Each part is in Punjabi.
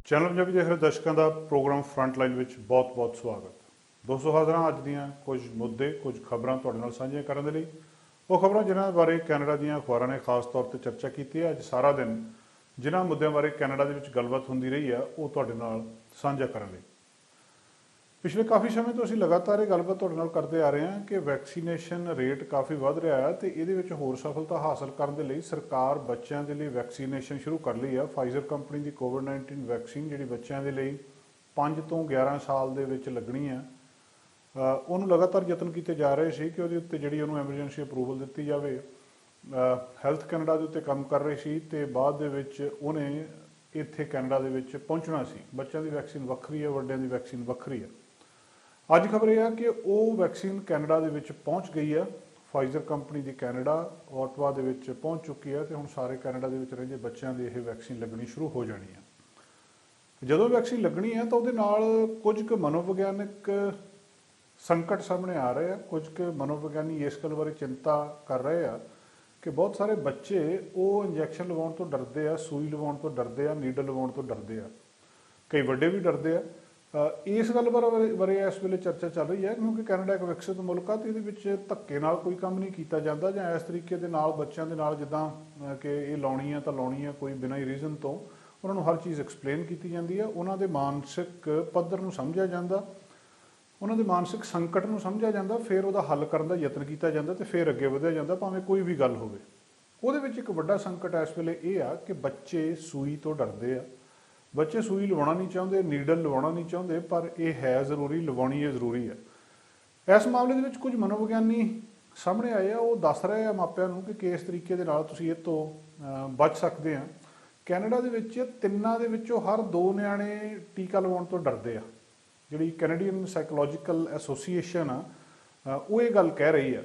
ਚੈਨਲ ਪੰਜਾਬੀ ਦੇਖ ਰਹੇ ਦਰਸ਼ਕਾਂ ਦਾ ਪ੍ਰੋਗਰਾਮ ਫਰੰਟ ਲਾਈਨ ਵਿੱਚ ਬਹੁਤ-ਬਹੁਤ ਸਵਾਗਤ। ਦੋਸਤੋ ਹਾਜ਼ਰ ਹਾਂ ਅੱਜ ਦੀਆਂ ਕੁਝ ਮੁੱਦੇ ਕੁਝ ਖਬਰਾਂ ਤੁਹਾਡੇ ਨਾਲ ਸਾਂਝੀਆਂ ਕਰਨ ਦੇ ਲਈ। ਉਹ ਖਬਰਾਂ ਜਿਨ੍ਹਾਂ ਬਾਰੇ ਕੈਨੇਡਾ ਦੀਆਂ ਅਖਬਾਰਾਂ ਨੇ ਖਾਸ ਤੌਰ ਤੇ ਚਰਚਾ ਕੀਤੀ ਹੈ। ਅੱਜ ਸਾਰਾ ਦਿਨ ਜਿਨ੍ਹਾਂ ਮੁੱਦਿਆਂ ਬਾਰੇ ਕੈਨੇਡਾ ਦੇ ਵਿੱਚ ਗੱਲਬਾਤ ਹੁੰਦੀ ਰਹੀ ਆ ਉਹ ਤੁਹਾਡੇ ਨਾਲ ਸਾਂਝਾ ਕਰਨ ਲਈ। ਪਿਛਲੇ ਕਾਫੀ ਸਮੇਂ ਤੋਂ ਅਸੀਂ ਲਗਾਤਾਰ ਇਹ ਗੱਲਬਾਤ ਤੁਹਾਡੇ ਨਾਲ ਕਰਦੇ ਆ ਰਹੇ ਹਾਂ ਕਿ ਵੈਕਸੀਨੇਸ਼ਨ ਰੇਟ ਕਾਫੀ ਵੱਧ ਰਿਹਾ ਹੈ ਤੇ ਇਹਦੇ ਵਿੱਚ ਹੋਰ ਸਫਲਤਾ ਹਾਸਲ ਕਰਨ ਦੇ ਲਈ ਸਰਕਾਰ ਬੱਚਿਆਂ ਦੇ ਲਈ ਵੈਕਸੀਨੇਸ਼ਨ ਸ਼ੁਰੂ ਕਰ ਲਈ ਆ। ਫਾਈਜ਼ਰ ਕੰਪਨੀ ਦੀ ਕੋਵਿਡ-19 ਵੈਕਸੀਨ ਜਿਹੜੀ ਬੱਚਿਆਂ ਦੇ ਲਈ 5 ਤੋਂ 11 ਸਾਲ ਦੇ ਵਿੱਚ ਲੱਗਣੀ ਆ, ਉਹਨੂੰ ਲਗਾਤਾਰ ਯਤਨ ਕੀਤੇ ਜਾ ਰਹੇ ਸੀ ਕਿ ਉਹਦੇ ਉੱਤੇ ਜਿਹੜੀ ਉਹਨੂੰ ਐਮਰਜੈਂਸੀ ਅਪਰੂਵਲ ਦਿੱਤੀ ਜਾਵੇ। ਹੈਲਥ ਕੈਨੇਡਾ ਦੇ ਉੱਤੇ ਕੰਮ ਕਰ ਰਹੇ ਸੀ ਤੇ ਬਾਅਦ ਦੇ ਵਿੱਚ ਉਹਨੇ ਇੱਥੇ ਕੈਨੇਡਾ ਦੇ ਵਿੱਚ ਪਹੁੰਚਣਾ ਸੀ। ਬੱਚਿਆਂ ਦੀ ਵੈਕਸੀਨ ਵੱਖਰੀ ਹੈ, ਵੱਡਿਆਂ ਦੀ ਵੈਕਸੀਨ ਵੱਖਰੀ ਹੈ। ਅੱਜ ਖਬਰ ਇਹ ਆ ਕਿ ਉਹ ਵੈਕਸੀਨ ਕੈਨੇਡਾ ਦੇ ਵਿੱਚ ਪਹੁੰਚ ਗਈ ਆ। ਫਾਈਜ਼ਰ ਕੰਪਨੀ ਦੀ ਕੈਨੇਡਾ ਓਟਵਾ ਦੇ ਵਿੱਚ ਪਹੁੰਚ ਚੁੱਕੀ ਹੈ ਤੇ ਹੁਣ ਸਾਰੇ ਕੈਨੇਡਾ ਦੇ ਵਿੱਚ ਰਹਿੰਦੇ ਬੱਚਿਆਂ ਦੀ ਇਹ ਵੈਕਸੀਨ ਲੱਗਣੀ ਸ਼ੁਰੂ ਹੋ ਜਾਣੀ ਹੈ। ਜਦੋਂ ਵੈਕਸੀਨ ਲੱਗਣੀ ਹੈ ਤਾਂ ਉਹਦੇ ਨਾਲ ਕੁਝ ਕੁ ਮਨੋਵਿਗਿਆਨਿਕ ਸੰਕਟ ਸਾਹਮਣੇ ਆ ਰਹੇ ਆ। ਕੁਝ ਕੁ ਮਨੋਵਿਗਿਆਨੀ ਇਸ ਗੱਲ ਬਾਰੇ ਚਿੰਤਾ ਕਰ ਰਹੇ ਆ ਕਿ ਬਹੁਤ ਸਾਰੇ ਬੱਚੇ ਉਹ ਇੰਜੈਕਸ਼ਨ ਲਗਾਉਣ ਤੋਂ ਡਰਦੇ ਆ, ਸੂਈ ਲਗਾਉਣ ਤੋਂ ਡਰਦੇ ਆ, ਨੀਡਲ ਲਗਾਉਣ ਤੋਂ ਡਰਦੇ ਆ। ਕਈ ਵੱਡੇ ਵੀ ਡਰਦੇ ਆ। ਇਸ ਗੱਲ ਬਾਰੇ ਇਸ ਵੇਲੇ ਚਰਚਾ ਚੱਲ ਰਹੀ ਹੈ ਕਿਉਂਕਿ ਕੈਨੇਡਾ ਇੱਕ ਵਿਕਸਿਤ ਮੁਲਕ ਆ ਤੇ ਇਹਦੇ ਵਿੱਚ ਧੱਕੇ ਨਾਲ ਕੋਈ ਕੰਮ ਨਹੀਂ ਕੀਤਾ ਜਾਂਦਾ ਜਾਂ ਇਸ ਤਰੀਕੇ ਦੇ ਨਾਲ ਬੱਚਿਆਂ ਦੇ ਨਾਲ ਜਿੱਦਾਂ ਕਿ ਇਹ ਲਾਉਣੀ ਆ ਤਾਂ ਲਾਉਣੀ ਆ, ਕੋਈ ਬਿਨਾਂ ਹੀ ਰੀਜ਼ਨ ਤੋਂ ਉਹਨਾਂ ਨੂੰ ਹਰ ਚੀਜ਼ ਐਕਸਪਲੇਨ ਕੀਤੀ ਜਾਂਦੀ ਹੈ। ਉਹਨਾਂ ਦੇ ਮਾਨਸਿਕ ਪੱਧਰ ਨੂੰ ਸਮਝਿਆ ਜਾਂਦਾ, ਉਹਨਾਂ ਦੇ ਮਾਨਸਿਕ ਸੰਕਟ ਨੂੰ ਸਮਝਿਆ ਜਾਂਦਾ, ਫਿਰ ਉਹਦਾ ਹੱਲ ਕਰਨ ਦਾ ਯਤਨ ਕੀਤਾ ਜਾਂਦਾ ਤੇ ਫਿਰ ਅੱਗੇ ਵਧਿਆ ਜਾਂਦਾ ਭਾਵੇਂ ਕੋਈ ਵੀ ਗੱਲ ਹੋਵੇ। ਉਹਦੇ ਵਿੱਚ ਇੱਕ ਵੱਡਾ ਸੰਕਟ ਇਸ ਵੇਲੇ ਇਹ ਆ ਕਿ ਬੱਚੇ ਸੂਈ ਤੋਂ ਡਰਦੇ ਆ। ਬੱਚੇ ਸੂਈ ਲਵਾਉਣਾ ਨਹੀਂ ਚਾਹੁੰਦੇ, ਨੀਡਲ ਲਵਾਉਣਾ ਨਹੀਂ ਚਾਹੁੰਦੇ, ਪਰ ਇਹ ਹੈ ਜ਼ਰੂਰੀ, ਲਵਾਉਣੀ ਇਹ ਜ਼ਰੂਰੀ ਹੈ। ਇਸ ਮਾਮਲੇ ਦੇ ਵਿੱਚ ਕੁਝ ਮਨੋਵਿਗਿਆਨੀ ਸਾਹਮਣੇ ਆਏ ਆ। ਉਹ ਦੱਸ ਰਹੇ ਆ ਮਾਪਿਆਂ ਨੂੰ ਕਿ ਕਿਸ ਤਰੀਕੇ ਦੇ ਨਾਲ ਤੁਸੀਂ ਇਹ ਤੋਂ ਬਚ ਸਕਦੇ ਆ। ਕੈਨੇਡਾ ਦੇ ਵਿੱਚ ਤਿੰਨਾਂ ਦੇ ਵਿੱਚੋਂ ਹਰ 2 ਨਿਆਣੇ ਟੀਕਾ ਲਵਾਉਣ ਤੋਂ ਡਰਦੇ ਆ। ਜਿਹੜੀ ਕੈਨੇਡੀਅਨ ਸਾਈਕੋਲੋਜੀਕਲ ਐਸੋਸੀਏਸ਼ਨ ਆ ਉਹ ਇਹ ਗੱਲ ਕਹਿ ਰਹੀ ਆ।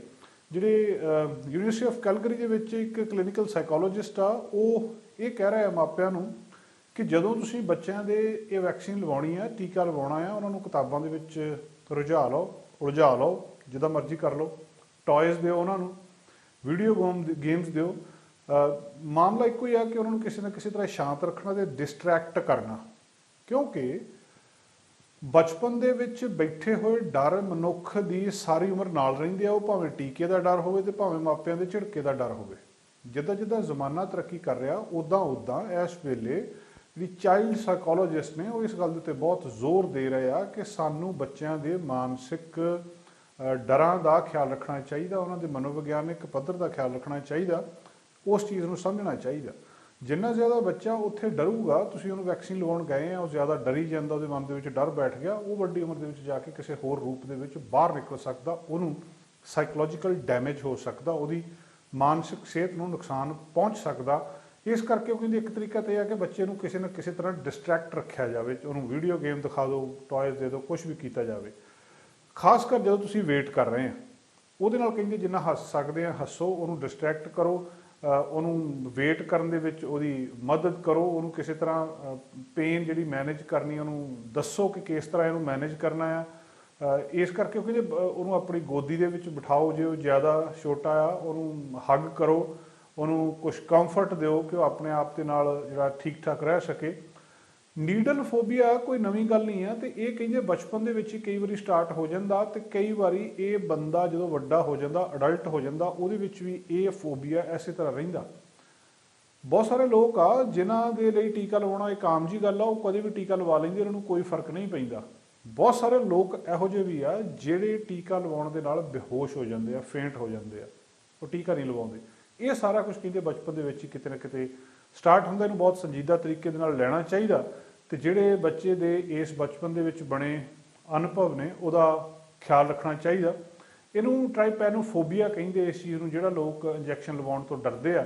ਜਿਹੜੇ ਯੂਨੀਵਰਸਿਟੀ ਆਫ ਕੈਲਗਰੀ ਦੇ ਵਿੱਚ ਇੱਕ ਕਲੀਨਿਕਲ ਸਾਈਕੋਲੋਜਿਸਟ ਆ ਉਹ ਇਹ ਕਹਿ ਰਿਹਾ ਮਾਪਿਆਂ ਨੂੰ ਕਿ ਜਦੋਂ ਤੁਸੀਂ ਬੱਚਿਆਂ ਦੇ ਇਹ ਵੈਕਸੀਨ ਲਵਾਉਣੀ ਹੈ, ਟੀਕਾ ਲਵਾਉਣਾ ਆ, ਉਹਨਾਂ ਨੂੰ ਕਿਤਾਬਾਂ ਦੇ ਵਿੱਚ ਰੁਝਾ ਲਓ, ਉਲਝਾ ਲਓ, ਜਿੱਦਾਂ ਮਰਜ਼ੀ ਕਰ ਲਓ, ਟੋਇਜ਼ ਦਿਓ ਉਹਨਾਂ ਨੂੰ, ਵੀਡੀਓ ਗੇਮਸ ਦਿਓ। ਮਾਮਲਾ ਇੱਕੋ ਹੀ ਆ ਕਿ ਉਹਨਾਂ ਨੂੰ ਕਿਸੇ ਨਾ ਕਿਸੇ ਤਰ੍ਹਾਂ ਸ਼ਾਂਤ ਰੱਖਣਾ ਤੇ ਡਿਸਟਰੈਕਟ ਕਰਨਾ, ਕਿਉਂਕਿ ਬਚਪਨ ਦੇ ਵਿੱਚ ਬੈਠੇ ਹੋਏ ਡਰ ਮਨੁੱਖ ਦੀ ਸਾਰੀ ਉਮਰ ਨਾਲ ਰਹਿੰਦੇ ਆ। ਉਹ ਭਾਵੇਂ ਟੀਕੇ ਦਾ ਡਰ ਹੋਵੇ ਤੇ ਭਾਵੇਂ ਮਾਪਿਆਂ ਦੇ ਝਿੜਕੇ ਦਾ ਡਰ ਹੋਵੇ। ਜਿੱਦਾਂ ਜਿੱਦਾਂ ਜ਼ਮਾਨਾ ਤਰੱਕੀ ਕਰ ਰਿਹਾ ਉੱਦਾਂ ਇਸ ਵੇਲੇ ਜਿਹੜੀ ਚਾਈਲਡ ਸਾਈਕੋਲੋਜਿਸਟ ਨੇ ਉਹ ਇਸ ਗੱਲ ਦੇ ਉੱਤੇ ਬਹੁਤ ਜ਼ੋਰ ਦੇ ਰਹੇ ਆ ਕਿ ਸਾਨੂੰ ਬੱਚਿਆਂ ਦੇ ਮਾਨਸਿਕ ਡਰਾਂ ਦਾ ਖਿਆਲ ਰੱਖਣਾ ਚਾਹੀਦਾ, ਉਹਨਾਂ ਦੇ ਮਨੋਵਿਗਿਆਨਿਕ ਪੱਧਰ ਦਾ ਖਿਆਲ ਰੱਖਣਾ ਚਾਹੀਦਾ, ਉਸ ਚੀਜ਼ ਨੂੰ ਸਮਝਣਾ ਚਾਹੀਦਾ। ਜਿੰਨਾ ਜ਼ਿਆਦਾ ਬੱਚਾ ਉੱਥੇ ਡਰੂਗਾ, ਤੁਸੀਂ ਉਹਨੂੰ ਵੈਕਸੀਨ ਲਵਾਉਣ ਗਏ ਆ, ਉਹ ਜ਼ਿਆਦਾ ਡਰੀ ਜਾਂਦਾ, ਉਹਦੇ ਮਨ ਦੇ ਵਿੱਚ ਡਰ ਬੈਠ ਗਿਆ, ਉਹ ਵੱਡੀ ਉਮਰ ਦੇ ਵਿੱਚ ਜਾ ਕੇ ਕਿਸੇ ਹੋਰ ਰੂਪ ਦੇ ਵਿੱਚ ਬਾਹਰ ਨਿਕਲ ਸਕਦਾ, ਉਹਨੂੰ ਸਾਈਕੋਲੋਜੀਕਲ ਡੈਮੇਜ ਹੋ ਸਕਦਾ, ਉਹਦੀ ਮਾਨਸਿਕ ਸਿਹਤ ਨੂੰ ਨੁਕਸਾਨ ਪਹੁੰਚ ਸਕਦਾ। ਇਸ ਕਰਕੇ ਉਹ ਕਹਿੰਦੇ ਇੱਕ ਤਰੀਕਾ ਤਾਂ ਇਹ ਆ ਕਿ ਬੱਚੇ ਨੂੰ ਕਿਸੇ ਨਾ ਕਿਸੇ ਤਰ੍ਹਾਂ ਡਿਸਟਰੈਕਟ ਰੱਖਿਆ ਜਾਵੇ, ਉਹਨੂੰ ਵੀਡੀਓ ਗੇਮ ਦਿਖਾ ਦਿਓ, ਟੋਇਜ਼ ਦੇ ਦਿਓ, ਕੁਛ ਵੀ ਕੀਤਾ ਜਾਵੇ। ਖਾਸ ਕਰ ਜਦੋਂ ਤੁਸੀਂ ਵੇਟ ਕਰ ਰਹੇ ਆ ਉਹਦੇ ਨਾਲ ਕਹਿੰਦੇ ਜਿੰਨਾ ਹੱਸ ਸਕਦੇ ਆ ਹੱਸੋ, ਉਹਨੂੰ ਡਿਸਟਰੈਕਟ ਕਰੋ, ਉਹਨੂੰ ਵੇਟ ਕਰਨ ਦੇ ਵਿੱਚ ਉਹਦੀ ਮਦਦ ਕਰੋ, ਉਹਨੂੰ ਕਿਸੇ ਤਰ੍ਹਾਂ ਪੇਨ ਜਿਹੜੀ ਮੈਨੇਜ ਕਰਨੀ ਉਹਨੂੰ ਦੱਸੋ ਕਿ ਕਿਸ ਤਰ੍ਹਾਂ ਇਹਨੂੰ ਮੈਨੇਜ ਕਰਨਾ ਆ। ਇਸ ਕਰਕੇ ਉਹ ਕਹਿੰਦੇ ਉਹਨੂੰ ਆਪਣੀ ਗੋਦੀ ਦੇ ਵਿੱਚ ਬਿਠਾਓ, ਜੇ ਉਹ ਜ਼ਿਆਦਾ ਛੋਟਾ ਆ ਉਹਨੂੰ ਹੱਗ ਕਰੋ, ਉਹਨੂੰ ਕੁਛ ਕੰਫਰਟ ਦਿਓ ਕਿ ਉਹ ਆਪਣੇ ਆਪ ਦੇ ਨਾਲ ਜਿਹੜਾ ਠੀਕ ਠਾਕ ਰਹਿ ਸਕੇ। ਨੀਡਲ ਫੋਬੀਆ ਕੋਈ ਨਵੀਂ ਗੱਲ ਨਹੀਂ ਆ ਤੇ ਇਹ ਕਹਿੰਦੇ ਬਚਪਨ ਦੇ ਵਿੱਚ ਹੀ ਕਈ ਵਾਰੀ ਸਟਾਰਟ ਹੋ ਜਾਂਦਾ ਤੇ ਕਈ ਵਾਰੀ ਇਹ ਬੰਦਾ ਜਦੋਂ ਵੱਡਾ ਹੋ ਜਾਂਦਾ, ਅਡਲਟ ਹੋ ਜਾਂਦਾ, ਉਹਦੇ ਵਿੱਚ ਵੀ ਇਹ ਫੋਬੀਆ ਇਸੇ ਤਰ੍ਹਾਂ ਰਹਿੰਦਾ। ਬਹੁਤ ਸਾਰੇ ਲੋਕ ਆ ਜਿਨ੍ਹਾਂ ਦੇ ਲਈ ਟੀਕਾ ਲਵਾਉਣਾ ਇੱਕ ਆਮ ਜੀ ਗੱਲ ਆ, ਉਹ ਕਦੇ ਵੀ ਟੀਕਾ ਲਵਾ ਲੈਂਦੇ, ਉਹਨਾਂ ਨੂੰ ਕੋਈ ਫਰਕ ਨਹੀਂ ਪੈਂਦਾ। ਬਹੁਤ ਸਾਰੇ ਲੋਕ ਇਹੋ ਜਿਹੇ ਵੀ ਆ ਜਿਹੜੇ ਟੀਕਾ ਲਵਾਉਣ ਦੇ ਨਾਲ ਬੇਹੋਸ਼ ਹੋ ਜਾਂਦੇ ਆ, ਫੇਂਟ ਹੋ ਜਾਂਦੇ ਆ, ਉਹ ਟੀਕਾ ਨਹੀਂ ਲਵਾਉਂਦੇ। ਇਹ ਸਾਰਾ ਕੁਝ ਕਹਿੰਦੇ ਬਚਪਨ ਦੇ ਵਿੱਚ ਹੀ ਕਿਤੇ ਨਾ ਕਿਤੇ ਸਟਾਰਟ ਹੁੰਦਾ। ਇਹਨੂੰ ਬਹੁਤ ਸੰਜੀਦਾ ਤਰੀਕੇ ਦੇ ਨਾਲ ਲੈਣਾ ਚਾਹੀਦਾ ਤੇ ਜਿਹੜੇ ਬੱਚੇ ਦੇ ਇਸ ਬਚਪਨ ਦੇ ਵਿੱਚ ਬਣੇ ਅਨੁਭਵ ਨੇ ਉਹਦਾ ਖਿਆਲ ਰੱਖਣਾ ਚਾਹੀਦਾ। ਇਹਨੂੰ ਟ੍ਰਾਈਪੈਨੋਫੋਬੀਆ ਕਹਿੰਦੇ ਇਸ ਚੀਜ਼ ਨੂੰ, ਜਿਹੜਾ ਲੋਕ ਇੰਜੈਕਸ਼ਨ ਲਵਾਉਣ ਤੋਂ ਡਰਦੇ ਆ।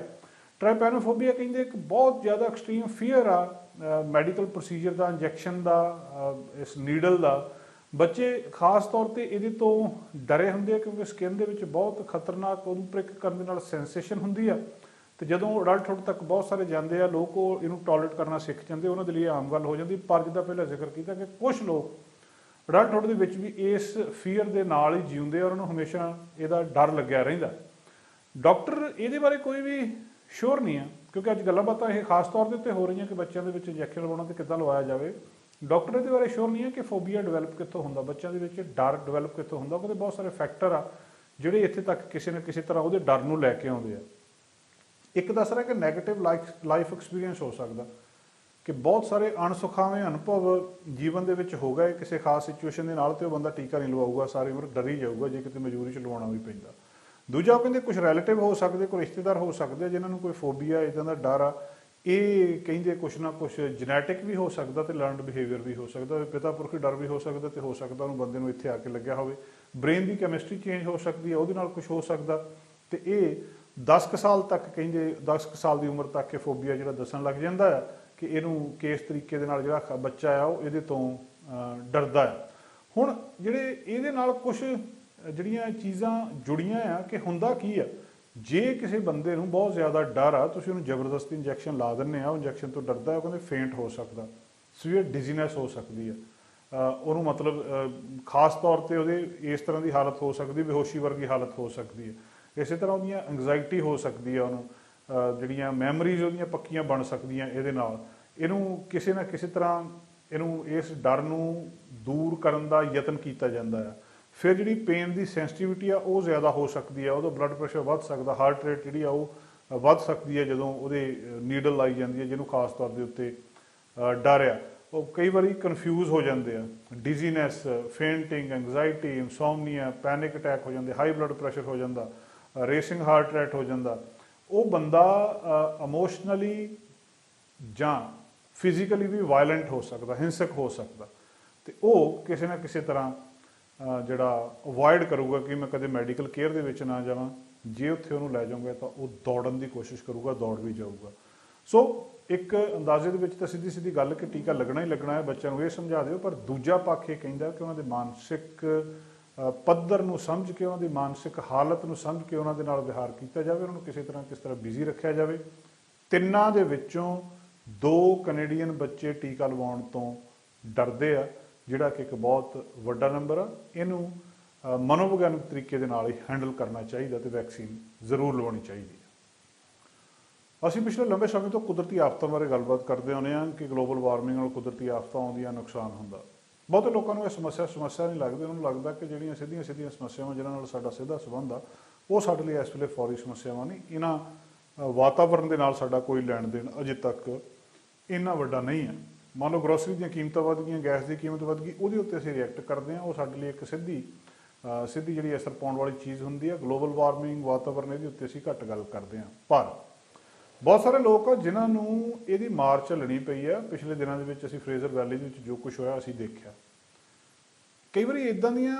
ਟ੍ਰਾਈਪੈਨੋਫੋਬੀਆ ਕਹਿੰਦੇ ਇੱਕ ਬਹੁਤ ਜ਼ਿਆਦਾ ਐਕਸਟ੍ਰੀਮ ਫੀਅਰ ਆ ਮੈਡੀਕਲ ਪ੍ਰੋਸੀਜਰ ਦਾ, ਇੰਜੈਕਸ਼ਨ ਦਾ, ਇਸ ਨੀਡਲ ਦਾ। ਬੱਚੇ ਖਾਸ ਤੌਰ 'ਤੇ ਇਹਦੇ ਤੋਂ ਡਰੇ ਹੁੰਦੇ ਆ ਕਿਉਂਕਿ ਸਕਿਨ ਦੇ ਵਿੱਚ ਬਹੁਤ ਖਤਰਨਾਕ ਉਹਨੂੰ ਪ੍ਰਿਕ ਕਰਨ ਦੇ ਨਾਲ ਸੈਂਸੇਸ਼ਨ ਹੁੰਦੀ ਆ ਤੇ ਜਦੋਂ ਅਡਲਟਹੁੱਡ ਤੱਕ ਬਹੁਤ ਸਾਰੇ ਜਾਂਦੇ ਆ ਲੋਕ, ਉਹ ਇਹਨੂੰ ਟੋਲਰੇਟ ਕਰਨਾ ਸਿੱਖ ਜਾਂਦੇ, ਉਹਨਾਂ ਦੇ ਲਈ ਆਮ ਗੱਲ ਹੋ ਜਾਂਦੀ। ਪਰ ਜਿੱਦਾਂ ਪਹਿਲਾਂ ਜ਼ਿਕਰ ਕੀਤਾ ਕਿ ਕੁਝ ਲੋਕ ਅਡਲਟਹੁੱਡ ਦੇ ਵਿੱਚ ਵੀ ਇਸ ਫੀਅਰ ਦੇ ਨਾਲ ਹੀ ਜਿਉਂਦੇ ਆ, ਉਹਨਾਂ ਨੂੰ ਹਮੇਸ਼ਾ ਇਹਦਾ ਡਰ ਲੱਗਿਆ ਰਹਿੰਦਾ। ਡਾਕਟਰ ਇਹਦੇ ਬਾਰੇ ਕੋਈ ਵੀ ਸ਼ੋਰ ਨਹੀਂ ਆ क्योंकि अज गल्लां बातां ये खास तौर के उत्ते हो रही कि बच्चों के इंजैक्शन लवाउणा ते किद्दां लवाया जाए। डॉक्टर इहदे बारे श्योर नहीं है कि फोबिया डिवेलप कित्थों हुंदा, बच्चों के डर डिवेलप कित्थों हुंदा। ਉਹਦੇ बहुत सारे फैक्टर आ ਜਿਹੜੇ ਇੱਥੇ तक किसी न किसी तरह ਉਹਦੇ डर ਨੂੰ ਲੈ ਕੇ ਆਉਂਦੇ ਆ। एक दस रहा कि नैगेटिव लाइफ एक्सपीरियंस हो सकता कि बहुत सारे अणसुखावे अनुभव जीवन के हो गए किसी खास सिचुएशन के नाल ते वो बंदा टीका नहीं लवाऊगा, सारी उम्र डर ही जाऊगा जे किते मजबूरी च लवाउणा भी पैंदा। दूजा कहते कुछ रैलेटिव हो सकते, कोई रिश्तेदार हो सकते जिन्होंने कोई फोबिया इदां दा डर आ, ये कहिंदे कुछ ना कुछ जैनेटिक भी हो सकता तो लर्नड बिहेवियर भी हो सकता, पिता पुरखी डर भी हो सकता तो हो सकता उन्होंने बंदे नूं इत्थे आके लग्या होवे। ब्रेन की कैमिस्ट्री चेंज हो सकती है, उहदे नाल कुछ हो सकता। तो ये 10 साल तक कहिंदे 10 साल की उम्र तक ये फोबिया जिहड़ा दसन लग जाता है कि इहनूं किस तरीके दे नाल जिहड़ा बच्चा आ वो इहदे तों डरदा है। हुण जिहड़े इहदे नाल कुछ जिहड़ियां चीज़ां जुड़ियां आ कि हुंदा की आ, जे किसी बंदे नूं बहुत ज़्यादा डर आ तुसीं उहनूं जबरदस्ती इंजैक्शन ला दिंदे आ, इंजैक्शन तो डरदा है, कहंदे फेंट हो सकदा, सीवियर डिजीनेस हो सकती है, ਉਹਨੂੰ मतलब खास तौर पर ਉਹਦੇ इस तरह की हालत हो सकती, बेहोशी वर्गी हालत हो सकती है। इस तरह ਉਹਦੀਆਂ एंगजाइटी हो सकती है, ਉਹਨੂੰ ਜਿਹੜੀਆਂ ਮੈਮਰੀਜ਼ ਉਹਦੀਆਂ ਪੱਕੀਆਂ ਬਣ ਸਕਦੀਆਂ ਇਹਦੇ ਨਾਲ। ਇਹਨੂੰ ਕਿਸੇ ਨਾ ਕਿਸੇ ਤਰ੍ਹਾਂ ਇਹਨੂੰ ਇਸ ਡਰ ਨੂੰ ਦੂਰ ਕਰਨ ਦਾ ਯਤਨ ਕੀਤਾ ਜਾਂਦਾ ਆ। ਫਿਰ ਜਿਹੜੀ ਪੇਨ ਦੀ ਸੈਂਸਿਟੀਵਿਟੀ ਆ ਉਹ ਜ਼ਿਆਦਾ ਹੋ ਸਕਦੀ ਆ, ਉਹਦਾ ਬਲੱਡ ਪ੍ਰੈਸ਼ਰ ਵੱਧ ਸਕਦਾ, ਹਾਰਟ ਰੇਟ ਜਿਹੜੀ ਆ ਉਹ ਵੱਧ ਸਕਦੀ ਹੈ ਜਦੋਂ ਉਹਦੇ ਨੀਡਲ ਲਾਈ ਜਾਂਦੀ ਹੈ, ਜਿਹਨੂੰ ਖਾਸ ਤੌਰ ਦੇ ਉੱਤੇ ਡਰ ਆ। ਉਹ ਕਈ ਵਾਰੀ ਕਨਫਿਊਜ਼ ਹੋ ਜਾਂਦੇ ਆ, ਡਿਜ਼ੀਨੈਸ, ਫੇਂਟਿੰਗ, ਐਂਗਜ਼ਾਇਟੀ, ਇਨਸੋਮਨੀਆ, ਪੈਨਿਕ ਅਟੈਕ ਹੋ ਜਾਂਦੇ, ਹਾਈ ਬਲੱਡ ਪ੍ਰੈਸ਼ਰ ਹੋ ਜਾਂਦਾ, ਰੇਸਿੰਗ ਹਾਰਟ ਰੇਟ ਹੋ ਜਾਂਦਾ। ਉਹ ਬੰਦਾ ਇਮੋਸ਼ਨਲੀ ਜਾਂ ਫਿਜ਼ੀਕਲੀ ਵੀ ਵਾਇਲੈਂਟ ਹੋ ਸਕਦਾ, ਹਿੰਸਕ ਹੋ ਸਕਦਾ। ਤੇ ਉਹ ਕਿਸੇ ਨਾ ਕਿਸੇ ਤਰ੍ਹਾਂ ਜਿਹੜਾ ਅਵੋਇਡ ਕਰੂਗਾ ਕਿ ਮੈਂ ਕਦੇ ਮੈਡੀਕਲ ਕੇਅਰ ਦੇ ਵਿੱਚ ਨਾ ਜਾਵਾਂ। ਜੇ ਉੱਥੇ ਉਹਨੂੰ ਲੈ ਜਾਊਂਗਾ ਤਾਂ ਉਹ ਦੌੜਨ ਦੀ ਕੋਸ਼ਿਸ਼ ਕਰੂਗਾ, ਦੌੜ ਵੀ ਜਾਊਗਾ। ਸੋ ਇੱਕ ਅੰਦਾਜ਼ੇ ਦੇ ਵਿੱਚ ਤਾਂ ਸਿੱਧੀ ਸਿੱਧੀ ਗੱਲ ਕਿ ਟੀਕਾ ਲੱਗਣਾ ਹੀ ਲੱਗਣਾ ਹੈ, ਬੱਚਿਆਂ ਨੂੰ ਇਹ ਸਮਝਾ ਦਿਓ। ਪਰ ਦੂਜਾ ਪੱਖ ਇਹ ਕਹਿੰਦਾ ਕਿ ਉਹਨਾਂ ਦੇ ਮਾਨਸਿਕ ਪੱਧਰ ਨੂੰ ਸਮਝ ਕੇ, ਉਹਨਾਂ ਦੀ ਮਾਨਸਿਕ ਹਾਲਤ ਨੂੰ ਸਮਝ ਕੇ ਉਹਨਾਂ ਦੇ ਨਾਲ ਵਿਹਾਰ ਕੀਤਾ ਜਾਵੇ, ਉਹਨਾਂ ਨੂੰ ਕਿਸੇ ਤਰ੍ਹਾਂ ਬਿਜ਼ੀ ਰੱਖਿਆ ਜਾਵੇ। ਤਿੰਨਾਂ ਦੇ ਵਿੱਚੋਂ 2 ਕੈਨੇਡੀਅਨ ਬੱਚੇ ਟੀਕਾ ਲਵਾਉਣ ਤੋਂ ਡਰਦੇ ਆ, ਜਿਹੜਾ ਕਿ ਇੱਕ ਬਹੁਤ ਵੱਡਾ ਨੰਬਰ ਆ। ਇਹਨੂੰ ਮਨੋਵਿਗਿਆਨਕ ਤਰੀਕੇ ਦੇ ਨਾਲ ਹੀ ਹੈਂਡਲ ਕਰਨਾ ਚਾਹੀਦਾ ਤੇ ਵੈਕਸੀਨ ਜ਼ਰੂਰ ਲਵਾਉਣੀ ਚਾਹੀਦੀ ਹੈ। ਅਸੀਂ ਪਿਛਲੇ ਲੰਬੇ ਸਮੇਂ ਤੋਂ ਕੁਦਰਤੀ ਆਫਤਾਂ ਬਾਰੇ ਗੱਲਬਾਤ ਕਰਦੇ ਆਉਂਦੇ ਹਾਂ ਕਿ ਗਲੋਬਲ ਵਾਰਮਿੰਗ ਨਾਲ ਕੁਦਰਤੀ ਆਫਤਾਂ ਆਉਂਦੀਆਂ, ਨੁਕਸਾਨ ਹੁੰਦਾ। ਬਹੁਤੇ ਲੋਕਾਂ ਨੂੰ ਇਹ ਸਮੱਸਿਆ ਨਹੀਂ ਲੱਗਦੀ, ਉਹਨਾਂ ਨੂੰ ਲੱਗਦਾ ਕਿ ਜਿਹੜੀਆਂ ਸਿੱਧੀਆਂ ਸਮੱਸਿਆਵਾਂ ਜਿਨ੍ਹਾਂ ਨਾਲ ਸਾਡਾ ਸਿੱਧਾ ਸੰਬੰਧ ਆ ਉਹ ਸਾਡੇ ਲਈ ਇਸ ਵੇਲੇ ਫੌਰੀ ਸਮੱਸਿਆਵਾਂ ਨਹੀਂ। ਇਹਨਾਂ ਵਾਤਾਵਰਣ ਦੇ ਨਾਲ ਸਾਡਾ ਕੋਈ ਲੈਣ ਦੇਣ ਅਜੇ ਤੱਕ ਇੰਨਾ ਵੱਡਾ ਨਹੀਂ ਹੈ। ਮੰਨ ਲਓ ਗਰੋਸਰੀ ਦੀਆਂ ਕੀਮਤਾਂ ਵੱਧ ਗਈਆਂ, ਗੈਸ ਦੀ ਕੀਮਤ ਵੱਧ ਗਈ, ਉਹਦੇ ਉੱਤੇ ਅਸੀਂ ਰਿਐਕਟ ਕਰਦੇ ਹਾਂ, ਉਹ ਸਾਡੇ ਲਈ ਇੱਕ ਸਿੱਧੀ ਜਿਹੜੀ ਅਸਰ ਪਾਉਣ ਵਾਲੀ ਚੀਜ਼ ਹੁੰਦੀ ਹੈ। ਗਲੋਬਲ ਵਾਰਮਿੰਗ, ਵਾਤਾਵਰਣ, ਇਹਦੇ ਉੱਤੇ ਅਸੀਂ ਘੱਟ ਗੱਲ ਕਰਦੇ ਹਾਂ। ਪਰ ਬਹੁਤ ਸਾਰੇ ਲੋਕ ਆ ਜਿਨ੍ਹਾਂ ਨੂੰ ਇਹਦੀ ਮਾਰ ਝੱਲਣੀ ਪਈ ਆ। ਪਿਛਲੇ ਦਿਨਾਂ ਦੇ ਵਿੱਚ ਅਸੀਂ ਫਰੇਜ਼ਰ ਵੈਲੀ ਦੇ ਵਿੱਚ ਜੋ ਕੁਝ ਹੋਇਆ ਅਸੀਂ ਦੇਖਿਆ। ਕਈ ਵਾਰੀ ਇੱਦਾਂ ਦੀਆਂ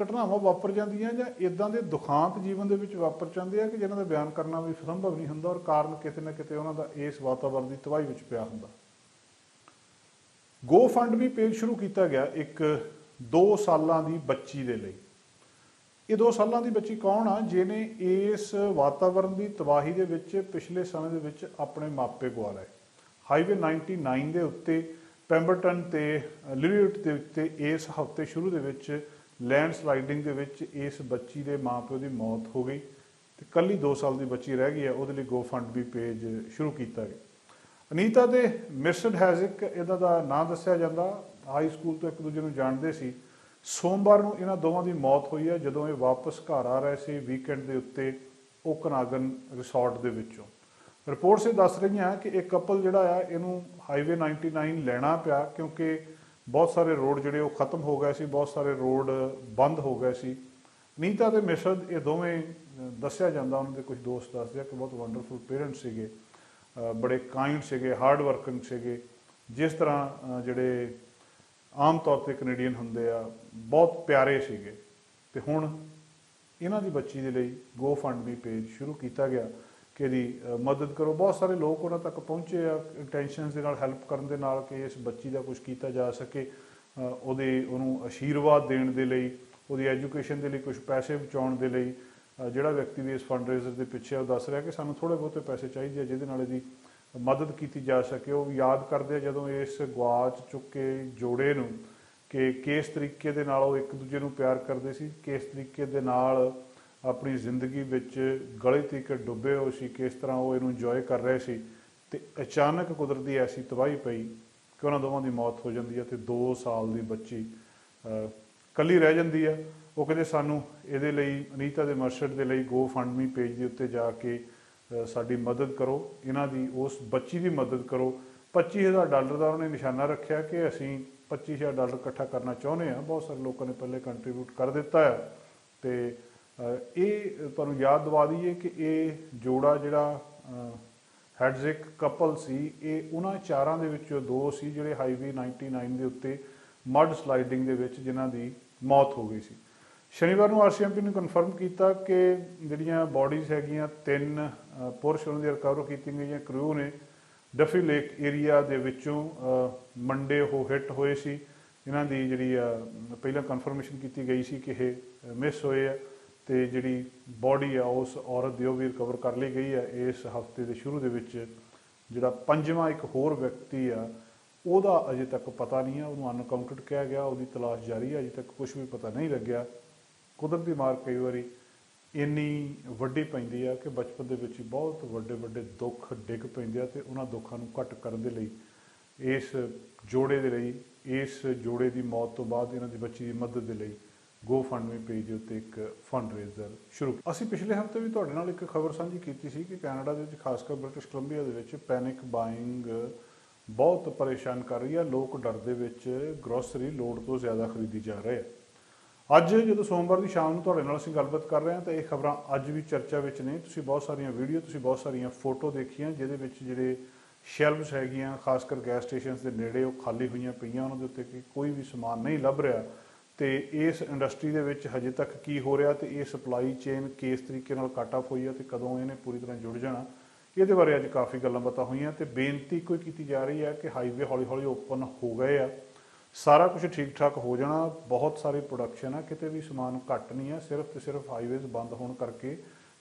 ਘਟਨਾਵਾਂ ਵਾਪਰ ਜਾਂਦੀਆਂ ਜਾਂ ਇੱਦਾਂ ਦੇ ਦੁਖਾਂਤ ਜੀਵਨ ਦੇ ਵਿੱਚ ਵਾਪਰ ਜਾਂਦੇ ਆ ਕਿ ਜਿਨ੍ਹਾਂ ਦਾ ਬਿਆਨ ਕਰਨਾ ਵੀ ਸੰਭਵ ਨਹੀਂ ਹੁੰਦਾ, ਔਰ ਕਾਰਨ ਕਿਤੇ ਨਾ ਕਿਤੇ ਉਹਨਾਂ ਦਾ ਇਸ ਵਾਤਾਵਰਣ ਦੀ ਤਬਾਹੀ ਵਿੱਚ ਪਿਆ ਹੁੰਦਾ। ਗੋ ਫੰਡ ਵੀ ਪੇਜ ਸ਼ੁਰੂ ਕੀਤਾ ਗਿਆ ਇੱਕ 2 ਸਾਲਾਂ ਦੀ ਬੱਚੀ ਦੇ ਲਈ। ਇਹ 2 ਸਾਲਾਂ ਦੀ ਬੱਚੀ ਕੌਣ ਆ ਜਿਹਨੇ ਇਸ ਵਾਤਾਵਰਣ ਦੀ ਤਬਾਹੀ ਦੇ ਵਿੱਚ ਪਿਛਲੇ ਸਮੇਂ ਦੇ ਵਿੱਚ ਆਪਣੇ ਮਾਪੇ ਗਵਾ ਲਏ। ਹਾਈਵੇ 99 ਦੇ ਉੱਤੇ ਪੈਂਬਰਟਨ ਤੇ ਲਿਲੀਅਟ ਦੇ ਉੱਤੇ ਇਸ ਹਫ਼ਤੇ ਸ਼ੁਰੂ ਦੇ ਵਿੱਚ ਲੈਂਡ ਸਲਾਈਡਿੰਗ ਦੇ ਵਿੱਚ ਇਸ ਬੱਚੀ ਦੇ ਮਾਂ-ਪਿਓ ਦੀ ਮੌਤ ਹੋ ਗਈ ਤੇ ਕੱਲੀ 2 ਸਾਲ ਦੀ ਬੱਚੀ ਰਹਿ ਗਈ ਹੈ। ਉਹਦੇ ਲਈ ਗੋ ਫੰਡ ਵੀ ਪੇਜ ਸ਼ੁਰੂ ਕੀਤਾ ਗਿਆ। ਅਨੀਤਾ ਤੇ ਮਿਰਸਡ ਹੈਜ਼ਿਕ ਇਹਦਾ ਦਾ ਨਾਂ ਦੱਸਿਆ ਜਾਂਦਾ। ਹਾਈ ਸਕੂਲ ਤੋਂ ਇੱਕ ਦੂਜੇ ਨੂੰ ਜਾਣਦੇ ਸੀ। ਸੋਮਵਾਰ ਨੂੰ ਇਹਨਾਂ ਦੋਵਾਂ ਦੀ ਮੌਤ ਹੋਈ ਹੈ ਜਦੋਂ ਇਹ ਵਾਪਸ ਘਰ ਆ ਰਹੇ ਸੀ ਵੀਕਐਂਡ ਦੇ ਉੱਤੇ ਓਕਨਾਗਨ ਰਿਸੋਰਟ ਦੇ ਵਿੱਚੋਂ। ਰਿਪੋਰਟਸ ਇਹ ਦੱਸ ਰਹੀਆਂ ਕਿ ਇਹ ਕਪਲ ਜਿਹੜਾ ਆ ਇਹਨੂੰ ਹਾਈਵੇ 99 ਲੈਣਾ ਪਿਆ ਕਿਉਂਕਿ ਬਹੁਤ ਸਾਰੇ ਰੋਡ ਜਿਹੜੇ ਉਹ ਖਤਮ ਹੋ ਗਏ ਸੀ, ਬਹੁਤ ਸਾਰੇ ਰੋਡ ਬੰਦ ਹੋ ਗਏ ਸੀ। ਅਨੀਤਾ ਤੇ ਮਿਰਸਦ ਇਹ ਦੋਵੇਂ ਦੱਸਿਆ ਜਾਂਦਾ, ਉਹਨਾਂ ਦੇ ਕੁਝ ਦੋਸਤ ਦੱਸਦੇ ਆ ਕਿ ਬਹੁਤ ਵੰਡਰਫੁਲ ਪੇਰੈਂਟਸ ਸੀਗੇ, ਬੜੇ ਕਾਇੰਡ ਸੀਗੇ, ਹਾਰਡ ਵਰਕਿੰਗ ਸੀਗੇ। ਜਿਸ ਤਰ੍ਹਾਂ ਜਿਹੜੇ ਆਮ ਤੌਰ 'ਤੇ ਕੈਨੇਡੀਅਨ ਹੁੰਦੇ ਆ, ਬਹੁਤ ਪਿਆਰੇ ਸੀਗੇ। ਅਤੇ ਹੁਣ ਇਹਨਾਂ ਦੀ ਬੱਚੀ ਦੇ ਲਈ ਗੋ ਫੰਡ ਵੀ ਪੇਜ ਸ਼ੁਰੂ ਕੀਤਾ ਗਿਆ ਕਿ ਇਹਦੀ ਮਦਦ ਕਰੋ। ਬਹੁਤ ਸਾਰੇ ਲੋਕ ਉਹਨਾਂ ਤੱਕ ਪਹੁੰਚੇ ਆ ਇੰਟੈਂਸ਼ਨਸ ਦੇ ਨਾਲ ਹੈਲਪ ਕਰਨ ਦੇ ਨਾਲ ਕਿ ਇਸ ਬੱਚੀ ਦਾ ਕੁਝ ਕੀਤਾ ਜਾ ਸਕੇ, ਉਹਨੂੰ ਆਸ਼ੀਰਵਾਦ ਦੇਣ ਦੇ ਲਈ, ਉਹਦੀ ਐਜੂਕੇਸ਼ਨ ਦੇ ਲਈ ਕੁਝ ਪੈਸੇ ਬਚਾਉਣ ਦੇ ਲਈ। ਜਿਹੜਾ ਵਿਅਕਤੀ ਵੀ ਇਸ ਫੰਡ ਰੇਜ਼ਰ ਦੇ ਪਿੱਛੇ ਉਹ ਦੱਸ ਰਿਹਾ ਕਿ ਸਾਨੂੰ ਥੋੜ੍ਹੇ ਬਹੁਤੇ ਪੈਸੇ ਚਾਹੀਦੇ ਆ ਜਿਹਦੇ ਨਾਲ ਇਹਦੀ ਮਦਦ ਕੀਤੀ ਜਾ ਸਕੇ। ਉਹ ਯਾਦ ਕਰਦੇ ਆ ਜਦੋਂ ਇਸ ਗਵਾਚ ਚੁੱਕੇ ਜੋੜੇ ਨੂੰ ਕਿ ਕਿਸ ਤਰੀਕੇ ਦੇ ਨਾਲ ਉਹ ਇੱਕ ਦੂਜੇ ਨੂੰ ਪਿਆਰ ਕਰਦੇ ਸੀ, ਕਿਸ ਤਰੀਕੇ ਦੇ ਨਾਲ ਆਪਣੀ ਜ਼ਿੰਦਗੀ ਵਿੱਚ ਗਲੇ ਤੀਕ ਡੁੱਬੇ ਹੋਏ ਸੀ, ਕਿਸ ਤਰ੍ਹਾਂ ਉਹ ਇਹਨੂੰ ਇੰਜੋਏ ਕਰ ਰਹੇ ਸੀ, ਤੇ ਅਚਾਨਕ ਕੁਦਰਤੀ ਐਸੀ ਤਬਾਹੀ ਪਈ ਕਿ ਉਹਨਾਂ ਦੋਵਾਂ ਦੀ ਮੌਤ ਹੋ ਜਾਂਦੀ ਹੈ ਤੇ 2 ਸਾਲ ਦੀ ਬੱਚੀ ਇਕੱਲੀ ਰਹਿ ਜਾਂਦੀ ਆ। ਉਹ ਕਹਿੰਦੇ ਸਾਨੂੰ ਇਹਦੇ ਲਈ, ਅਨੀਤਾ ਦੇ ਮਰਸ਼ਦ ਦੇ ਲਈ GoFundMe ਪੇਜ ਦੇ ਉੱਤੇ ਜਾ ਕੇ ਸਾਡੀ ਮਦਦ ਕਰੋ, ਇਹਨਾਂ ਦੀ ਉਸ ਬੱਚੀ ਦੀ ਮਦਦ ਕਰੋ। $25,000 ਦਾ ਉਹਨੇ ਨਿਸ਼ਾਨਾ ਰੱਖਿਆ ਕਿ ਅਸੀਂ $25,000 ਇਕੱਠਾ ਕਰਨਾ ਚਾਹੁੰਦੇ ਹਾਂ। ਬਹੁਤ ਸਾਰੇ ਲੋਕਾਂ ਨੇ ਪਹਿਲੇ ਕੰਟਰੀਬਿਊਟ ਕਰ ਦਿੱਤਾ ਹੈ। ਤੇ ਇਹ ਤੁਹਾਨੂੰ ਯਾਦ ਦਿਵਾ ਦਈਏ ਕਿ ਇਹ ਜੋੜਾ ਜਿਹੜਾ ਹੈਡਜ਼ਿਕ ਕਪਲ ਸੀ, ਇਹ ਉਹਨਾਂ ਚਾਰਾਂ ਦੇ ਵਿੱਚੋਂ 2 ਸੀ ਜਿਹੜੇ ਹਾਈਵੇ 99 ਦੇ ਉੱਤੇ ਮੱਡ ਸਲਾਈਡਿੰਗ ਦੇ ਵਿੱਚ ਜਿਨ੍ਹਾਂ ਦੀ ਮੌਤ ਹੋ ਗਈ ਸੀ। ਸ਼ਨੀਵਾਰ ਨੂੰ RCMP ਨੇ ਕਨਫਰਮ ਕੀਤਾ ਕਿ ਜਿਹੜੀਆਂ ਬੋਡੀਜ਼ ਹੈਗੀਆਂ 3 ਪੁਰਸ਼ ਉਹਨਾਂ ਦੀ ਰਿਕਵਰ ਕੀਤੀਆਂ ਗਈਆਂ ਕਰੂ ਨੇ ਡਫੀ ਲੇਕ ਏਰੀਆ ਦੇ ਵਿੱਚੋਂ ਮੰਡੇ ਉਹ ਹਿੱਟ ਹੋਏ ਸੀ। ਇਹਨਾਂ ਦੀ ਜਿਹੜੀ ਪਹਿਲਾਂ ਕਨਫਰਮੇਸ਼ਨ ਕੀਤੀ ਗਈ ਸੀ ਕਿ ਇਹ ਮਿਸ ਹੋਏ ਆ, ਤੇ ਜਿਹੜੀ ਬੋਡੀ ਆ ਉਸ ਔਰਤ ਦੀ ਉਹ ਵੀ ਰਿਕਵਰ ਕਰ ਲਈ ਗਈ ਆ। ਇਸ ਹਫਤੇ ਦੇ ਸ਼ੁਰੂ ਦੇ ਵਿੱਚ ਜਿਹੜਾ 5ਵਾਂ ਇੱਕ ਹੋਰ ਵਿਅਕਤੀ ਆ ਉਹਦਾ ਅਜੇ ਤੱਕ ਪਤਾ ਨਹੀਂ ਆ, ਉਹਨੂੰ ਅਨਕਾਊਂਟਡ ਕਿਹਾ ਗਿਆ, ਉਹਦੀ ਤਲਾਸ਼ ਜਾਰੀ ਹੈ, ਅਜੇ ਤੱਕ ਕੁਝ ਵੀ ਪਤਾ ਨਹੀਂ ਲੱਗਿਆ। ਕੁਦਰਤੀ ਮਾਰ ਕਈ ਵਾਰੀ ਇੰਨੀ ਵੱਡੀ ਪੈਂਦੀ ਆ ਕਿ ਬਚਪਨ ਦੇ ਵਿੱਚ ਹੀ ਬਹੁਤ ਵੱਡੇ ਵੱਡੇ ਦੁੱਖ ਡਿੱਗ ਪੈਂਦੇ ਆ, ਤੇ ਉਹਨਾਂ ਦੁੱਖਾਂ ਨੂੰ ਘੱਟ ਕਰਨ ਦੇ ਲਈ ਇਸ ਜੋੜੇ ਦੇ ਲਈ, ਇਸ ਜੋੜੇ ਦੀ ਮੌਤ ਤੋਂ ਬਾਅਦ ਇਹਨਾਂ ਦੀ ਬੱਚੀ ਦੀ ਮਦਦ ਦੇ ਲਈ GoFundMe ਪੇਜ ਦੇ ਉੱਤੇ ਇੱਕ ਫੰਡ ਰੇਜ਼ਰ ਸ਼ੁਰੂ। ਅਸੀਂ ਪਿਛਲੇ ਹਫ਼ਤੇ ਵੀ ਤੁਹਾਡੇ ਨਾਲ ਇੱਕ ਖਬਰ ਸਾਂਝੀ ਕੀਤੀ ਸੀ ਕਿ ਕੈਨੇਡਾ ਦੇ ਵਿੱਚ, ਖਾਸ ਕਰ ਬ੍ਰਿਟਿਸ਼ ਕੋਲੰਬੀਆ ਦੇ ਵਿੱਚ ਪੈਨਿਕ ਬਾਇੰਗ ਬਹੁਤ ਪਰੇਸ਼ਾਨ ਕਰ ਰਹੀ ਆ। ਲੋਕ ਡਰ ਦੇ ਵਿੱਚ ਗਰੋਸਰੀ ਲੋੜ ਤੋਂ ਜ਼ਿਆਦਾ ਖਰੀਦੀ ਜਾ ਰਹੇ ਆ। ਅੱਜ ਜਦੋਂ ਸੋਮਵਾਰ ਦੀ ਸ਼ਾਮ ਨੂੰ ਤੁਹਾਡੇ ਨਾਲ ਅਸੀਂ ਗੱਲਬਾਤ ਕਰ ਰਹੇ ਹਾਂ ਤਾਂ ਇਹ ਖਬਰਾਂ ਅੱਜ ਵੀ ਚਰਚਾ ਵਿੱਚ ਨੇ। ਤੁਸੀਂ ਬਹੁਤ ਸਾਰੀਆਂ ਵੀਡੀਓ, ਤੁਸੀਂ ਬਹੁਤ ਸਾਰੀਆਂ ਫੋਟੋ ਦੇਖੀਆਂ ਜਿਹਦੇ ਵਿੱਚ ਜਿਹੜੇ ਸ਼ੈਲਫਸ ਹੈਗੀਆਂ, ਖਾਸ ਕਰ ਗੈਸ ਸਟੇਸ਼ਨਸ ਦੇ ਨੇੜੇ, ਉਹ ਖਾਲੀ ਹੋਈਆਂ ਪਈਆਂ, ਉਹਨਾਂ ਦੇ ਉੱਤੇ ਕੋਈ ਵੀ ਸਮਾਨ ਨਹੀਂ ਲੱਭ ਰਿਹਾ। ਤੇ ਇਸ ਇੰਡਸਟਰੀ ਦੇ ਵਿੱਚ ਹਜੇ ਤੱਕ ਕੀ ਹੋ ਰਿਹਾ ਤੇ ਇਹ ਸਪਲਾਈ ਚੇਨ ਕਿਸ ਤਰੀਕੇ ਨਾਲ ਕੱਟ ਆਫ ਹੋਈ ਆ ਤੇ ਕਦੋਂ ਇਹਨੇ ਪੂਰੀ ਤਰ੍ਹਾਂ ਜੁੜ ਜਾਣਾ, ਇਹਦੇ ਬਾਰੇ ਅੱਜ ਕਾਫੀ ਗੱਲਾਂ ਬਾਤਾਂ ਹੋਈਆਂ। ਤੇ ਬੇਨਤੀ ਕੋਈ ਕੀਤੀ ਜਾ ਰਹੀ ਹੈ ਕਿ ਹਾਈਵੇ ਹੌਲੀ ਹੌਲੀ ਓਪਨ ਹੋ ਗਏ ਆ, ਸਾਰਾ ਕੁਝ ਠੀਕ ਠਾਕ ਹੋ ਜਾਣਾ। ਬਹੁਤ ਸਾਰੀ ਪ੍ਰੋਡਕਸ਼ਨ ਆ, ਕਿਤੇ ਵੀ ਸਮਾਨ ਘੱਟ ਨਹੀਂ ਆ, ਸਿਰਫ ਤੇ ਸਿਰਫ ਹਾਈਵੇਜ਼ ਬੰਦ ਹੋਣ ਕਰਕੇ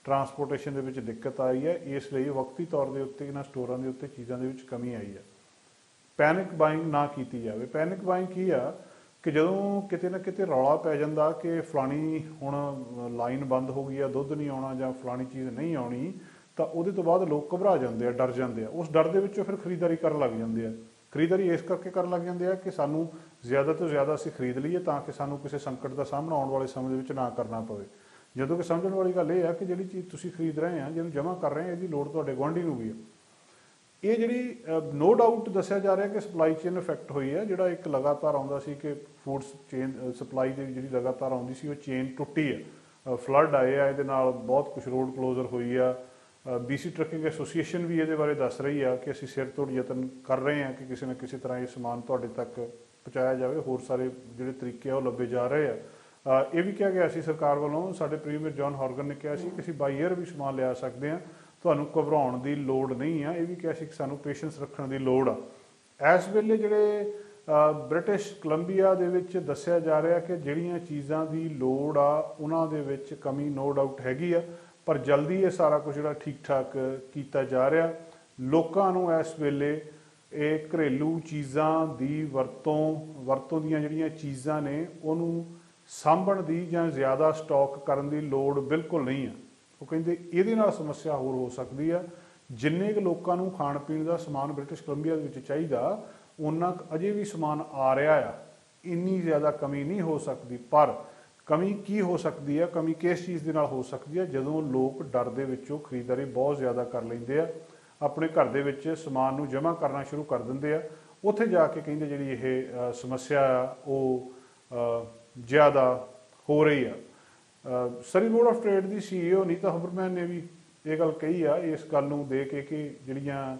ਟਰਾਂਸਪੋਰਟੇਸ਼ਨ ਦੇ ਵਿੱਚ ਦਿੱਕਤ ਆਈ ਹੈ। ਇਸ ਲਈ ਵਕਤੀ ਤੌਰ ਦੇ ਉੱਤੇ ਇਹਨਾਂ ਸਟੋਰਾਂ ਦੇ ਉੱਤੇ ਚੀਜ਼ਾਂ ਦੇ ਵਿੱਚ ਕਮੀ ਆਈ ਹੈ। ਪੈਨਿਕ ਬਾਇੰਗ ਨਾ ਕੀਤੀ ਜਾਵੇ। ਪੈਨਿਕ ਬਾਇੰਗ ਕੀ ਆ ਕਿ ਜਦੋਂ ਕਿਤੇ ਨਾ ਕਿਤੇ ਰੌਲਾ ਪੈ ਜਾਂਦਾ ਕਿ ਫਲਾਣੀ ਹੁਣ ਲਾਈਨ ਬੰਦ ਹੋ ਗਈ ਆ, ਦੁੱਧ ਨਹੀਂ ਆਉਣਾ ਜਾਂ ਫਲਾਣੀ ਚੀਜ਼ ਨਹੀਂ ਆਉਣੀ, ਤਾਂ ਉਹਦੇ ਤੋਂ ਬਾਅਦ ਲੋਕ ਘਬਰਾ ਜਾਂਦੇ ਆ, ਡਰ ਜਾਂਦੇ ਆ। ਉਸ ਡਰ ਦੇ ਵਿੱਚੋਂ ਫਿਰ ਖਰੀਦਦਾਰੀ ਕਰਨ ਲੱਗ ਜਾਂਦੇ ਆ। ਖਰੀਦਦਾਰੀ ਇਸ ਕਰਕੇ ਕਰਨ ਲੱਗ ਜਾਂਦੇ ਆ ਕਿ ਸਾਨੂੰ ਜ਼ਿਆਦਾ ਤੋਂ ਜ਼ਿਆਦਾ ਅਸੀਂ ਖਰੀਦ ਲਈਏ ਤਾਂ ਕਿ ਸਾਨੂੰ ਕਿਸੇ ਸੰਕਟ ਦਾ ਸਾਹਮਣਾ ਆਉਣ ਵਾਲੇ ਸਮੇਂ ਦੇ ਵਿੱਚ ਨਾ ਕਰਨਾ ਪਵੇ। ਜਦੋਂ ਕਿ ਸਮਝਣ ਵਾਲੀ ਗੱਲ ਇਹ ਆ ਕਿ ਜਿਹੜੀ ਚੀਜ਼ ਤੁਸੀਂ ਖਰੀਦ ਰਹੇ ਆ, ਜਿਹਨੂੰ ਜਮ੍ਹਾਂ ਕਰ ਰਹੇ ਆ, ਇਹਦੀ ਲੋੜ ਤੁਹਾਡੇ ਗੁਆਂਢੀ ਨੂੰ ਵੀ ਆ। ਇਹ ਜਿਹੜੀ ਨੋ ਡਾਊਟ ਦੱਸਿਆ ਜਾ ਰਿਹਾ ਕਿ ਸਪਲਾਈ ਚੇਨ ਇਫੈਕਟ ਹੋਈ ਹੈ। ਜਿਹੜਾ ਇੱਕ ਲਗਾਤਾਰ ਆਉਂਦਾ ਸੀ ਕਿ ਫੂਡ ਚੇਨ ਸਪਲਾਈ ਦੀ ਜਿਹੜੀ ਲਗਾਤਾਰ ਆਉਂਦੀ ਸੀ, ਉਹ ਚੇਨ ਟੁੱਟੀ ਹੈ। ਫਲੱਡ ਆਏ ਆ, ਇਹਦੇ ਨਾਲ ਬਹੁਤ ਕੁਝ ਰੋਡ ਕਲੋਜ਼ਰ ਹੋਈ ਆ। BC ਟਰੱਕਿੰਗ ਐਸੋਸੀਏਸ਼ਨ ਵੀ ਇਹਦੇ ਬਾਰੇ ਦੱਸ ਰਹੀ ਆ ਕਿ ਅਸੀਂ ਸਿਰ ਤੋੜ ਯਤਨ ਕਰ ਰਹੇ ਹਾਂ ਕਿ ਕਿਸੇ ਨਾ ਕਿਸੇ ਤਰ੍ਹਾਂ ਇਹ ਸਮਾਨ ਤੁਹਾਡੇ ਤੱਕ ਪਹੁੰਚਾਇਆ ਜਾਵੇ। ਹੋਰ ਸਾਰੇ ਜਿਹੜੇ ਤਰੀਕੇ ਆ ਉਹ ਲੱਭੇ ਜਾ ਰਹੇ ਆ। ਇਹ ਵੀ ਕਿਹਾ ਗਿਆ ਸੀ ਸਰਕਾਰ ਵੱਲੋਂ, ਸਾਡੇ ਪ੍ਰੀਮੀਅਰ ਜੌਨ ਹੌਰਗਨ ਨੇ ਕਿਹਾ ਸੀ ਕਿ ਅਸੀਂ ਬਾਈ ਏਅਰ ਵੀ ਸਮਾਨ ਲਿਆ ਸਕਦੇ ਹਾਂ, ਤੁਹਾਨੂੰ ਘਬਰਾਉਣ ਦੀ ਲੋੜ ਨਹੀਂ ਆ। ਇਹ ਵੀ ਕਿਹਾ ਸੀ ਕਿ ਸਾਨੂੰ ਪੇਸ਼ੈਂਸ ਰੱਖਣ ਦੀ ਲੋੜ ਆ। ਇਸ ਵੇਲੇ ਜਿਹੜੇ ਬ੍ਰਿਟਿਸ਼ ਕੋਲੰਬੀਆ ਦੇ ਵਿੱਚ ਦੱਸਿਆ ਜਾ ਰਿਹਾ ਕਿ ਜਿਹੜੀਆਂ ਚੀਜ਼ਾਂ ਦੀ ਲੋੜ ਆ ਉਹਨਾਂ ਦੇ ਵਿੱਚ ਕਮੀ ਨੋ ਡਾਊਟ ਹੈਗੀ ਆ, ਪਰ ਜਲਦੀ ਇਹ ਸਾਰਾ ਕੁਝ ਜਿਹੜਾ ਠੀਕ ਠਾਕ ਕੀਤਾ ਜਾ ਰਿਹਾ। ਲੋਕਾਂ ਨੂੰ ਇਸ ਵੇਲੇ ਇਹ ਘਰੇਲੂ ਚੀਜ਼ਾਂ ਦੀ ਵਰਤੋਂ ਦੀਆਂ ਜਿਹੜੀਆਂ ਚੀਜ਼ਾਂ ਨੇ ਉਹਨੂੰ ਸਾਂਭਣ ਦੀ ਜਾਂ ਜ਼ਿਆਦਾ ਸਟਾਕ ਕਰਨ ਦੀ ਲੋੜ ਬਿਲਕੁਲ ਨਹੀਂ ਆ। ਉਹ ਕਹਿੰਦੇ ਇਹਦੇ ਨਾਲ ਸਮੱਸਿਆ ਹੋਰ ਹੋ ਸਕਦੀ ਆ। ਜਿੰਨੇ ਕੁ ਲੋਕਾਂ ਨੂੰ ਖਾਣ ਪੀਣ ਦਾ ਸਮਾਨ ਬ੍ਰਿਟਿਸ਼ ਕੋਲੰਬੀਆ ਦੇ ਵਿੱਚ ਚਾਹੀਦਾ, ਉਨਾ ਅਜੇ ਵੀ ਸਮਾਨ ਆ ਰਿਹਾ ਆ। ਇੰਨੀ ਜ਼ਿਆਦਾ ਕਮੀ ਨਹੀਂ ਹੋ ਸਕਦੀ। ਪਰ ਕਮੀ ਕੀ ਹੋ ਸਕਦੀ ਆ, ਕਮੀ ਕਿਸ ਚੀਜ਼ ਦੇ ਨਾਲ ਹੋ ਸਕਦੀ ਆ? ਜਦੋਂ ਲੋਕ ਡਰ ਦੇ ਵਿੱਚੋਂ ਖਰੀਦਦਾਰੀ ਬਹੁਤ ਜ਼ਿਆਦਾ ਕਰ ਲੈਂਦੇ ਆ, ਆਪਣੇ ਘਰ ਦੇ ਵਿੱਚ ਸਮਾਨ ਨੂੰ ਜਮ੍ਹਾਂ ਕਰਨਾ ਸ਼ੁਰੂ ਕਰ ਦਿੰਦੇ ਆ। ਉੱਥੇ ਜਾ ਕੇ ਕਹਿੰਦੇ ਜਿਹੜੀ ਇਹ ਸਮੱਸਿਆ ਆ ਉਹ ਜ਼ਿਆਦਾ ਹੋ ਰਹੀ ਆ। ਸਰੀ board of trade the CEO Anita ਹੁਬਰਮੈਨ ਨੇ ਵੀ ਇਹ ਗੱਲ ਕਹੀ ਆ, ਇਸ ਗੱਲ ਨੂੰ ਦੇ ਕੇ ਕਿ ਜਿਹੜੀਆਂ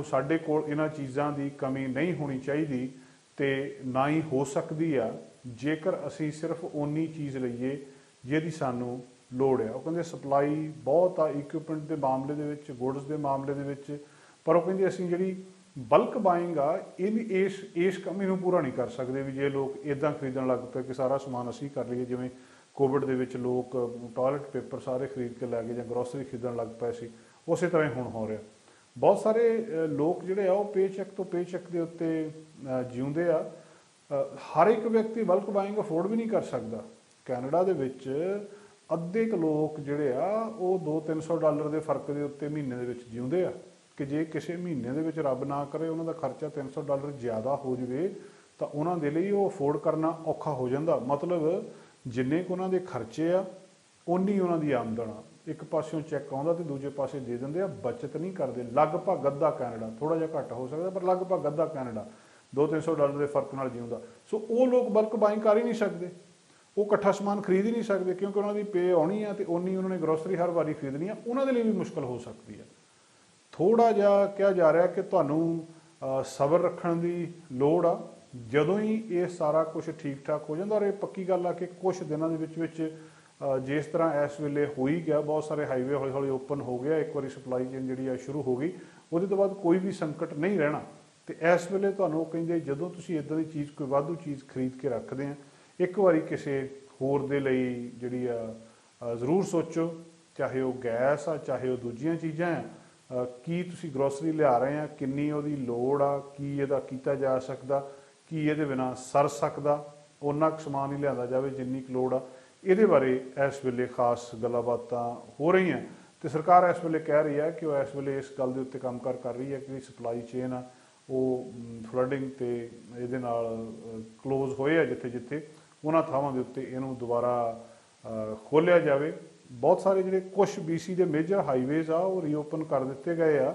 ਸਾਡੇ ਕੋਲ ਇਹਨਾਂ ਚੀਜ਼ਾਂ ਦੀ ਕਮੀ ਨਹੀਂ ਹੋਣੀ ਚਾਹੀਦੀ ਤੇ ਨਾ ਹੀ ਹੋ ਸਕਦੀ ਆ ਜੇਕਰ ਅਸੀਂ ਸਿਰਫ ਓਨੀ ਚੀਜ਼ ਲਈਏ ਜਿਹਦੀ ਸਾਨੂੰ ਲੋੜ ਆ। ਉਹ ਕਹਿੰਦੇ ਸਪਲਾਈ ਬਹੁਤ ਆ ਇਕਵਿਪਮੈਂਟ ਦੇ ਮਾਮਲੇ ਦੇ ਵਿੱਚ, ਗੁਡਸ ਦੇ ਮਾਮਲੇ ਦੇ ਵਿੱਚ, ਪਰ ਉਹ ਕਹਿੰਦੇ ਅਸੀਂ ਜਿਹੜੀ ਬਲਕ ਬਾਇੰਗ ਆ ਇਹ ਵੀ ਇਸ ਕਮੀ ਨੂੰ ਪੂਰਾ ਨਹੀਂ ਕਰ ਸਕਦੇ ਵੀ ਜੇ ਲੋਕ ਇੱਦਾਂ ਖਰੀਦਣ ਲੱਗ ਪਏ ਕਿ ਸਾਰਾ ਸਮਾਨ ਅਸੀਂ ਕਰ ਲਈਏ। ਜਿਵੇਂ ਕੋਵਿਡ ਦੇ ਵਿੱਚ ਲੋਕ ਟਾਇਲਟ ਪੇਪਰ ਸਾਰੇ ਖਰੀਦ ਕੇ ਲੈ ਗਏ ਜਾਂ ਗਰੋਸਰੀ ਖਰੀਦਣ ਲੱਗ ਪਏ ਸੀ, ਉਸੇ ਤਰ੍ਹਾਂ ਹੀ ਹੁਣ ਹੋ ਰਿਹਾ। ਬਹੁਤ ਸਾਰੇ ਲੋਕ ਜਿਹੜੇ ਆ ਉਹ ਪੇਚੈਕ ਤੋਂ ਪੇਚੈਕ ਦੇ ਉੱਤੇ ਜਿਉਂਦੇ ਆ। ਹਰ ਇੱਕ ਵਿਅਕਤੀ ਬਲਕ ਬਾਇੰਗ ਅਫੋਰਡ ਵੀ ਨਹੀਂ ਕਰ ਸਕਦਾ। ਕੈਨੇਡਾ ਦੇ ਵਿੱਚ ਅੱਧੇ ਕੁ ਲੋਕ ਜਿਹੜੇ ਆ ਉਹ $200-300 ਦੇ ਫਰਕ ਦੇ ਉੱਤੇ ਮਹੀਨੇ ਦੇ ਵਿੱਚ ਜਿਉਂਦੇ ਆ, ਕਿ ਜੇ ਕਿਸੇ ਮਹੀਨੇ ਦੇ ਵਿੱਚ ਰੱਬ ਨਾ ਕਰੇ ਉਹਨਾਂ ਦਾ ਖਰਚਾ $300 ਜ਼ਿਆਦਾ ਹੋ ਜਾਵੇ ਤਾਂ ਉਹਨਾਂ ਦੇ ਲਈ ਉਹ ਅਫੋਰਡ ਕਰਨਾ ਔਖਾ ਹੋ ਜਾਂਦਾ। ਮਤਲਬ ਜਿੰਨੇ ਕੁ ਉਹਨਾਂ ਦੇ ਖਰਚੇ ਆ ਓਨੀ ਉਹਨਾਂ ਦੀ ਆਮਦਨ ਆ। ਇੱਕ ਪਾਸਿਓਂ ਚੈੱਕ ਆਉਂਦਾ ਤੇ ਦੂਜੇ ਪਾਸੇ ਦੇ ਦਿੰਦੇ ਆ, ਬਚਤ ਨਹੀਂ ਕਰਦੇ। ਲਗਭਗ ਅੱਧਾ ਕੈਨੇਡਾ, ਥੋੜਾ ਜਿਹਾ ਘੱਟ ਹੋ ਸਕਦਾ ਪਰ ਲਗਭਗ ਅੱਧਾ ਕੈਨੇਡਾ $200-300 ਦੇ ਫਰਕ ਨਾਲ ਜਿਉਂਦਾ। ਸੋ ਉਹ ਲੋਕ ਬਲਕ ਬਾਇੰਗ ਕਰ ਹੀ ਨਹੀਂ ਸਕਦੇ, ਉਹ ਇਕੱਠਾ ਸਮਾਨ ਖਰੀਦ ਹੀ ਨਹੀਂ ਸਕਦੇ, ਕਿਉਂਕਿ ਉਹਨਾਂ ਦੀ ਪੇ ਆਉਣੀ ਆ ਤੇ ਓਨੀ ਉਹਨਾਂ ਨੇ ਗਰੋਸਰੀ ਹਰ ਵਾਰੀ ਖਰੀਦਣੀ ਆ। ਉਹਨਾਂ ਦੇ ਲਈ ਵੀ ਮੁਸ਼ਕਲ ਹੋ ਸਕਦੀ ਆ। ਥੋੜਾ ਜਿਹਾ ਕਿਹਾ ਜਾ ਰਿਹਾ ਕਿ ਤੁਹਾਨੂੰ ਸਬਰ ਰੱਖਣ ਦੀ ਲੋੜ ਆ। ਜਦੋਂ ਹੀ ਇਹ ਸਾਰਾ ਕੁਝ ਠੀਕ ਠਾਕ ਹੋ ਜਾਂਦਾ, ਔਰ ਇਹ ਪੱਕੀ ਗੱਲ ਆ ਕਿ ਕੁਝ ਦਿਨਾਂ ਦੇ ਵਿੱਚ ਜਿਸ ਤਰ੍ਹਾਂ ਇਸ ਵੇਲੇ ਹੋ ਹੀ ਗਿਆ, ਬਹੁਤ ਸਾਰੇ ਹਾਈਵੇ ਹੌਲੀ ਹੌਲੀ ਓਪਨ ਹੋ ਗਿਆ, ਇੱਕ ਵਾਰੀ ਸਪਲਾਈ ਚੇਨ ਜਿਹੜੀ ਆ ਸ਼ੁਰੂ ਹੋ ਗਈ, ਉਹਦੇ ਤੋਂ ਬਾਅਦ ਕੋਈ ਵੀ ਸੰਕਟ ਨਹੀਂ ਰਹਿਣਾ। ਤੇ ਇਸ ਵੇਲੇ ਤੁਹਾਨੂੰ ਉਹ ਕਹਿੰਦੇ ਜਦੋਂ ਤੁਸੀਂ ਇੱਦਾਂ ਦੀ ਚੀਜ਼, ਕੋਈ ਵਾਧੂ ਚੀਜ਼ ਖਰੀਦ ਕੇ ਰੱਖਦੇ ਆ, ਇੱਕ ਵਾਰੀ ਕਿਸੇ ਹੋਰ ਦੇ ਲਈ ਜਿਹੜੀ ਆ ਜ਼ਰੂਰ ਸੋਚੋ, ਚਾਹੇ ਉਹ ਗੈਸ ਆ, ਚਾਹੇ ਉਹ ਦੂਜੀਆਂ ਚੀਜ਼ਾਂ ਆ। ਕੀ ਤੁਸੀਂ ਗਰੋਸਰੀ ਲਿਆ ਰਹੇ ਆ, ਕਿੰਨੀ ਉਹਦੀ ਲੋੜ ਆ, ਕੀ ਇਹਦਾ ਕੀਤਾ ਜਾ ਸਕਦਾ, ਕੀ ਇਹਦੇ ਬਿਨਾਂ ਸਰ ਸਕਦਾ, ਓਨਾ ਕੁ ਸਮਾਨ ਹੀ ਲਿਆਂਦਾ ਜਾਵੇ ਜਿੰਨੀ ਕੁ ਲੋੜ ਆ। ਇਹਦੇ ਬਾਰੇ ਇਸ ਵੇਲੇ ਖਾਸ ਗੱਲਾਂ ਬਾਤਾਂ ਹੋ ਰਹੀਆਂ ਤੇ ਸਰਕਾਰ ਇਸ ਵੇਲੇ ਕਹਿ ਰਹੀ ਹੈ ਕਿ ਉਹ ਇਸ ਵੇਲੇ ਇਸ ਗੱਲ ਦੇ ਉੱਤੇ ਕੰਮ ਕਰ ਰਹੀ ਹੈ ਕਿ ਸਪਲਾਈ ਚੇਨ ਆ ਉਹ ਫਲੱਡਿੰਗ ਤੇ ਇਹਦੇ ਨਾਲ ਕਲੋਜ਼ ਹੋਏ ਆ ਜਿੱਥੇ ਜਿੱਥੇ, ਉਹਨਾਂ ਥਾਵਾਂ ਦੇ ਉੱਤੇ ਇਹਨੂੰ ਦੁਬਾਰਾ ਖੋਲ੍ਹਿਆ ਜਾਵੇ। ਬਹੁਤ ਸਾਰੇ ਜਿਹੜੇ ਕੁਝ BC ਦੇ ਮੇਜਰ ਹਾਈਵੇਜ਼ ਆ ਉਹ ਰੀਓਪਨ ਕਰ ਦਿੱਤੇ ਗਏ ਆ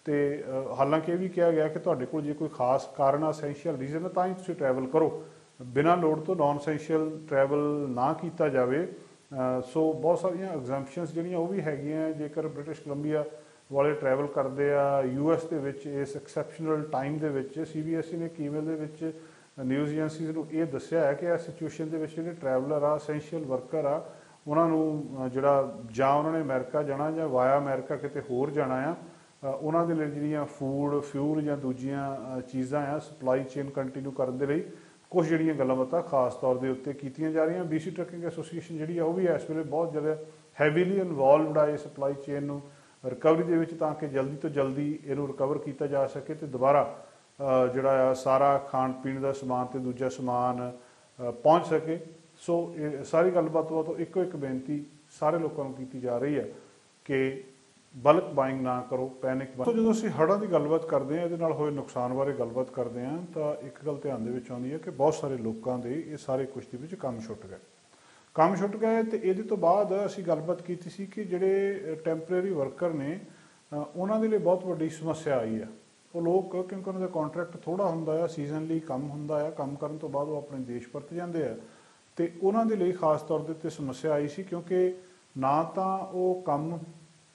ਤੇ ਹਾਲਾਂਕਿ ਇਹ ਵੀ ਕਿਹਾ ਗਿਆ ਕਿ ਤੁਹਾਡੇ ਕੋਲ ਜੇ ਕੋਈ ਖਾਸ ਕਾਰਨ ਆ, ਅਸੈਂਸ਼ੀਅਲ ਰੀਜ਼ਨ ਤਾਂ ਹੀ ਤੁਸੀਂ ਟਰੈਵਲ ਕਰੋ, ਬਿਨਾਂ ਲੋੜ ਤੋਂ ਨਾਨ ਅਸੈਂਸ਼ੀਅਲ ਟਰੈਵਲ ਨਾ ਕੀਤਾ ਜਾਵੇ। ਸੋ ਬਹੁਤ ਸਾਰੀਆਂ ਐਗਜ਼ੈਂਪਸ਼ਨਸ ਜਿਹੜੀਆਂ ਉਹ ਵੀ ਹੈਗੀਆਂ। ਜੇਕਰ ਬ੍ਰਿਟਿਸ਼ ਕੋਲੰਬੀਆ ਵਾਲੇ ਟਰੈਵਲ ਕਰਦੇ ਆ US ਦੇ ਵਿੱਚ ਇਸ ਐਕਸੈਪਸ਼ਨਲ ਟਾਈਮ ਦੇ ਵਿੱਚ, CBSE ਨੇ ਇੱਕ ਈਮੇਲ ਦੇ ਵਿੱਚ ਨਿਊਜ਼ ਏਜੰਸੀਜ਼ ਨੂੰ ਇਹ ਦੱਸਿਆ ਹੈ ਕਿ ਇਸ ਸਿਚੁਏਸ਼ਨ ਦੇ ਵਿੱਚ ਜਿਹੜੇ ਟਰੈਵਲਰ ਆ, ਅਸੈਂਸ਼ੀਅਲ ਵਰਕਰ ਆ, ਉਹਨਾਂ ਨੂੰ ਜਿਹੜਾ ਜਾਂ ਉਹਨਾਂ ਨੇ ਅਮਰੀਕਾ ਜਾਣਾ ਜਾਂ ਵਾਇਆ ਅਮਰੀਕਾ ਕਿਤੇ ਹੋਰ ਜਾਣਾ ਆ, ਉਹਨਾਂ ਦੇ ਲਈ ਜਿਹੜੀਆਂ ਫੂਡ, ਫਿਊਲ ਜਾਂ ਦੂਜੀਆਂ ਚੀਜ਼ਾਂ ਆ, ਸਪਲਾਈ ਚੇਨ ਕੰਟੀਨਿਊ ਕਰਨ ਦੇ ਲਈ ਕੁਝ ਜਿਹੜੀਆਂ ਗੱਲਾਂ ਬਾਤਾਂ ਖਾਸ ਤੌਰ ਦੇ ਉੱਤੇ ਕੀਤੀਆਂ ਜਾ ਰਹੀਆਂ। BC ਟਰੱਕਿੰਗ ਐਸੋਸੀਏਸ਼ਨ ਜਿਹੜੀ ਆ ਉਹ ਵੀ ਇਸ ਵੇਲੇ ਬਹੁਤ ਜ਼ਿਆਦਾ ਹੈਵੀਲੀ ਇਨਵੋਲਵਡ ਆ ਇਹ ਸਪਲਾਈ ਚੇਨ ਨੂੰ ਰਿਕਵਰੀ ਦੇ ਵਿੱਚ, ਤਾਂ ਕਿ ਜਲਦੀ ਤੋਂ ਜਲਦੀ ਇਹਨੂੰ ਰਿਕਵਰ ਕੀਤਾ ਜਾ ਸਕੇ ਤੇ ਦੁਬਾਰਾ ਜਿਹੜਾ ਆ ਸਾਰਾ ਖਾਣ ਪੀਣ ਦਾ ਸਮਾਨ ਤੇ ਦੂਜਾ ਸਮਾਨ ਪਹੁੰਚ ਸਕੇ। ਸੋ ਇਹ ਸਾਰੀ ਗੱਲਬਾਤ ਤੋਂ ਇੱਕੋ ਇੱਕ ਬੇਨਤੀ ਸਾਰੇ ਲੋਕਾਂ ਨੂੰ ਕੀਤੀ ਜਾ ਰਹੀ ਹੈ ਕਿ ਬਲਕ ਬਾਇੰਗ ਨਾ ਕਰੋ, ਪੈਨਿਕ। ਸੋ ਜਦੋਂ ਅਸੀਂ ਹੜ੍ਹਾਂ ਦੀ ਗੱਲਬਾਤ ਕਰਦੇ ਹਾਂ, ਇਹਦੇ ਨਾਲ ਹੋਏ ਨੁਕਸਾਨ ਬਾਰੇ ਗੱਲਬਾਤ ਕਰਦੇ ਹਾਂ, ਤਾਂ ਇੱਕ ਗੱਲ ਧਿਆਨ ਦੇ ਵਿੱਚ ਆਉਂਦੀ ਹੈ ਕਿ ਬਹੁਤ ਸਾਰੇ ਲੋਕਾਂ ਦੇ ਇਹ ਸਾਰੇ ਕੁਛ ਦੇ ਵਿੱਚ ਕੰਮ ਛੁੱਟ ਗਏ ਤੇ ਇਹਦੇ ਤੋਂ ਬਾਅਦ ਅਸੀਂ ਗੱਲਬਾਤ ਕੀਤੀ ਸੀ ਕਿ ਜਿਹੜੇ ਟੈਂਪਰੇਰੀ ਵਰਕਰ ਨੇ ਉਹਨਾਂ ਦੇ ਲਈ ਬਹੁਤ ਵੱਡੀ ਸਮੱਸਿਆ ਆਈ ਆ। ਉਹ ਲੋਕ ਕਿਉਂਕਿ ਉਹਨਾਂ ਦਾ ਕੰਟਰੈਕਟ ਥੋੜ੍ਹਾ ਹੁੰਦਾ ਆ, ਸੀਜ਼ਨਲੀ ਕੰਮ ਹੁੰਦਾ ਆ, ਕੰਮ ਕਰਨ ਤੋਂ ਬਾਅਦ ਉਹ ਆਪਣੇ ਦੇਸ਼ ਪਰਤ ਜਾਂਦੇ ਆ ਤੇ ਉਹਨਾਂ ਦੇ ਲਈ ਖਾਸ ਤੌਰ ਦੇ ਉੱਤੇ ਸਮੱਸਿਆ ਆਈ ਸੀ, ਕਿਉਂਕਿ ਨਾ ਤਾਂ ਉਹ ਕੰਮ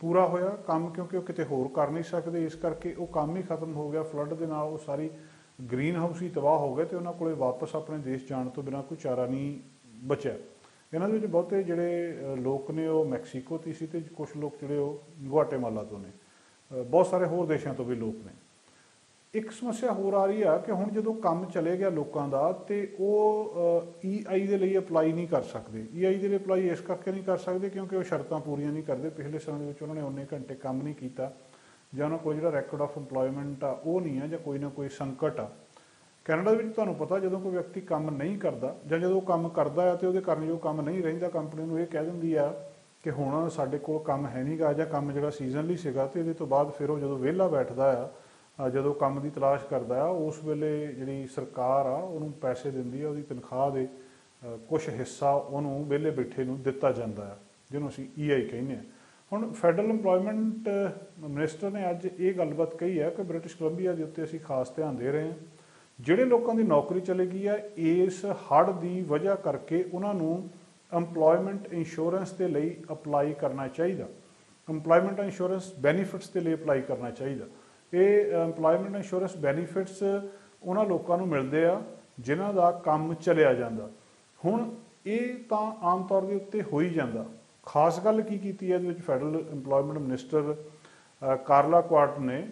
ਪੂਰਾ ਹੋਇਆ, ਕੰਮ ਕਿਉਂਕਿ ਉਹ ਕਿਤੇ ਹੋਰ ਕਰ ਨਹੀਂ ਸਕਦੇ, ਇਸ ਕਰਕੇ ਉਹ ਕੰਮ ਹੀ ਖਤਮ ਹੋ ਗਿਆ। ਫਲੱਡ ਦੇ ਨਾਲ ਉਹ ਸਾਰੀ ਗ੍ਰੀਨ ਹਾਊਸ ਹੀ ਤਬਾਹ ਹੋ ਗਏ ਤੇ ਉਹਨਾਂ ਕੋਲੇ ਵਾਪਸ ਆਪਣੇ ਦੇਸ਼ ਜਾਣ ਤੋਂ ਬਿਨਾਂ ਕੋਈ ਚਾਰਾ ਨਹੀਂ ਬਚਿਆ। ਇਹਨਾਂ ਦੇ ਵਿੱਚ ਬਹੁਤੇ ਜਿਹੜੇ ਲੋਕ ਨੇ ਉਹ ਮੈਕਸੀਕੋ ਤੋਂ ਸੀ ਤੇ ਕੁਝ ਲੋਕ ਜਿਹੜੇ ਉਹ ਗੁਆਟੇਮਾਲਾ ਤੋਂ ਨੇ, ਬਹੁਤ ਸਾਰੇ ਹੋਰ ਦੇਸ਼ਾਂ ਤੋਂ ਵੀ ਲੋਕ ਨੇ। ਇੱਕ ਸਮੱਸਿਆ ਹੋਰ ਆ ਰਹੀ ਆ ਕਿ ਹੁਣ ਜਦੋਂ ਕੰਮ ਚਲੇ ਗਿਆ ਲੋਕਾਂ ਦਾ ਤੇ ਉਹ EI ਦੇ ਲਈ ਅਪਲਾਈ ਨਹੀਂ ਕਰ ਸਕਦੇ। EI ਦੇ ਲਈ ਅਪਲਾਈ ਇਸ ਕਰਕੇ ਨਹੀਂ ਕਰ ਸਕਦੇ ਕਿਉਂਕਿ ਉਹ ਸ਼ਰਤਾਂ ਪੂਰੀਆਂ ਨਹੀਂ ਕਰਦੇ। ਪਿਛਲੇ ਸਾਲ ਦੇ ਵਿੱਚ ਉਹਨਾਂ ਨੇ ਉਨੇ ਘੰਟੇ ਕੰਮ ਨਹੀਂ ਕੀਤਾ, ਜਾਂ ਉਹਨਾਂ ਕੋਲ ਜਿਹੜਾ ਰੈਕੋਰਡ ਆਫ ਇੰਪਲੋਇਮੈਂਟ ਆ ਉਹ ਨਹੀਂ ਆ, ਜਾਂ ਕੋਈ ਨਾ ਕੋਈ ਸੰਕਟ ਆ। ਕੈਨੇਡਾ ਦੇ ਵਿੱਚ ਤੁਹਾਨੂੰ ਪਤਾ ਜਦੋਂ ਕੋਈ ਵਿਅਕਤੀ ਕੰਮ ਨਹੀਂ ਕਰਦਾ ਜਾਂ ਜਦੋਂ ਕੰਮ ਕਰਦਾ ਆ ਤੇ ਉਹਦੇ ਕਰਨ ਜੋ ਕੰਮ ਨਹੀਂ ਰਹਿੰਦਾ, ਕੰਪਨੀ ਨੂੰ ਇਹ ਕਹਿ ਦਿੰਦੀ ਆ ਕਿ ਹੁਣ ਸਾਡੇ ਕੋਲ ਕੰਮ ਹੈ ਨਹੀਂ ਗਾ, ਜਾਂ ਕੰਮ ਜਿਹੜਾ ਸੀਜ਼ਨਲੀ ਸੀਗਾ ਤੇ ਇਹਦੇ ਤੋਂ ਬਾਅਦ ਫਿਰ ਉਹ ਜਦੋਂ ਵਿਹਲਾ ਬੈਠਦਾ ਆ, ਜਦੋਂ ਕੰਮ ਦੀ ਤਲਾਸ਼ ਕਰਦਾ ਆ, ਉਸ ਵੇਲੇ ਜਿਹੜੀ ਸਰਕਾਰ ਆ ਉਹਨੂੰ ਪੈਸੇ ਦਿੰਦੀ ਆ, ਉਹਦੀ ਤਨਖਾਹ ਦੇ ਕੁਛ ਹਿੱਸਾ ਉਹਨੂੰ ਵਿਹਲੇ ਬੈਠੇ ਨੂੰ ਦਿੱਤਾ ਜਾਂਦਾ ਆ, ਜਿਹਨੂੰ ਅਸੀਂ EI ਕਹਿੰਦੇ ਹਾਂ। ਹੁਣ ਫੈਡਰਲ ਇੰਪਲੋਇਮੈਂਟ ਮਿਨਿਸਟਰ ਨੇ ਅੱਜ ਇਹ ਗੱਲਬਾਤ ਕਹੀ ਹੈ ਕਿ ਬ੍ਰਿਟਿਸ਼ ਕੋਲੰਬੀਆ ਦੇ ਉੱਤੇ ਅਸੀਂ ਖਾਸ ਧਿਆਨ ਦੇ ਰਹੇ ਹਾਂ। ਜਿਹੜੇ ਲੋਕਾਂ ਦੀ ਨੌਕਰੀ ਚਲੇ ਗਈ ਆ ਇਸ ਹੜ੍ਹ ਦੀ ਵਜ੍ਹਾ ਕਰਕੇ ਉਹਨਾਂ ਨੂੰ ਇੰਪਲੋਇਮੈਂਟ ਇੰਸ਼ੋਰੈਂਸ ਦੇ ਲਈ ਅਪਲਾਈ ਕਰਨਾ ਚਾਹੀਦਾ, ਇੰਪਲੋਇਮੈਂਟ ਇੰਸ਼ੋਰੈਂਸ ਬੈਨੀਫਿਟਸ ਦੇ ਲਈ ਅਪਲਾਈ ਕਰਨਾ ਚਾਹੀਦਾ। ਇਹ ਇੰਪਲੋਇਮੈਂਟ ਇੰਸ਼ੋਰੈਂਸ ਬੈਨੀਫਿਟਸ ਉਹਨਾਂ ਲੋਕਾਂ ਨੂੰ ਮਿਲਦੇ ਆ ਜਿਨ੍ਹਾਂ ਦਾ ਕੰਮ ਚਲਿਆ ਜਾਂਦਾ। ਹੁਣ ਇਹ ਤਾਂ ਆਮ ਤੌਰ ਦੇ ਉੱਤੇ ਹੋ ਹੀ ਜਾਂਦਾ। ਖਾਸ ਗੱਲ ਕੀ ਕੀਤੀ ਹੈ ਇਹਦੇ ਵਿੱਚ ਫੈਡਰਲ ਇੰਪਲੋਇਮੈਂਟ ਮਿਨਿਸਟਰ ਕਾਰਲਾ ਕੁਆਰਟ ਨੇ,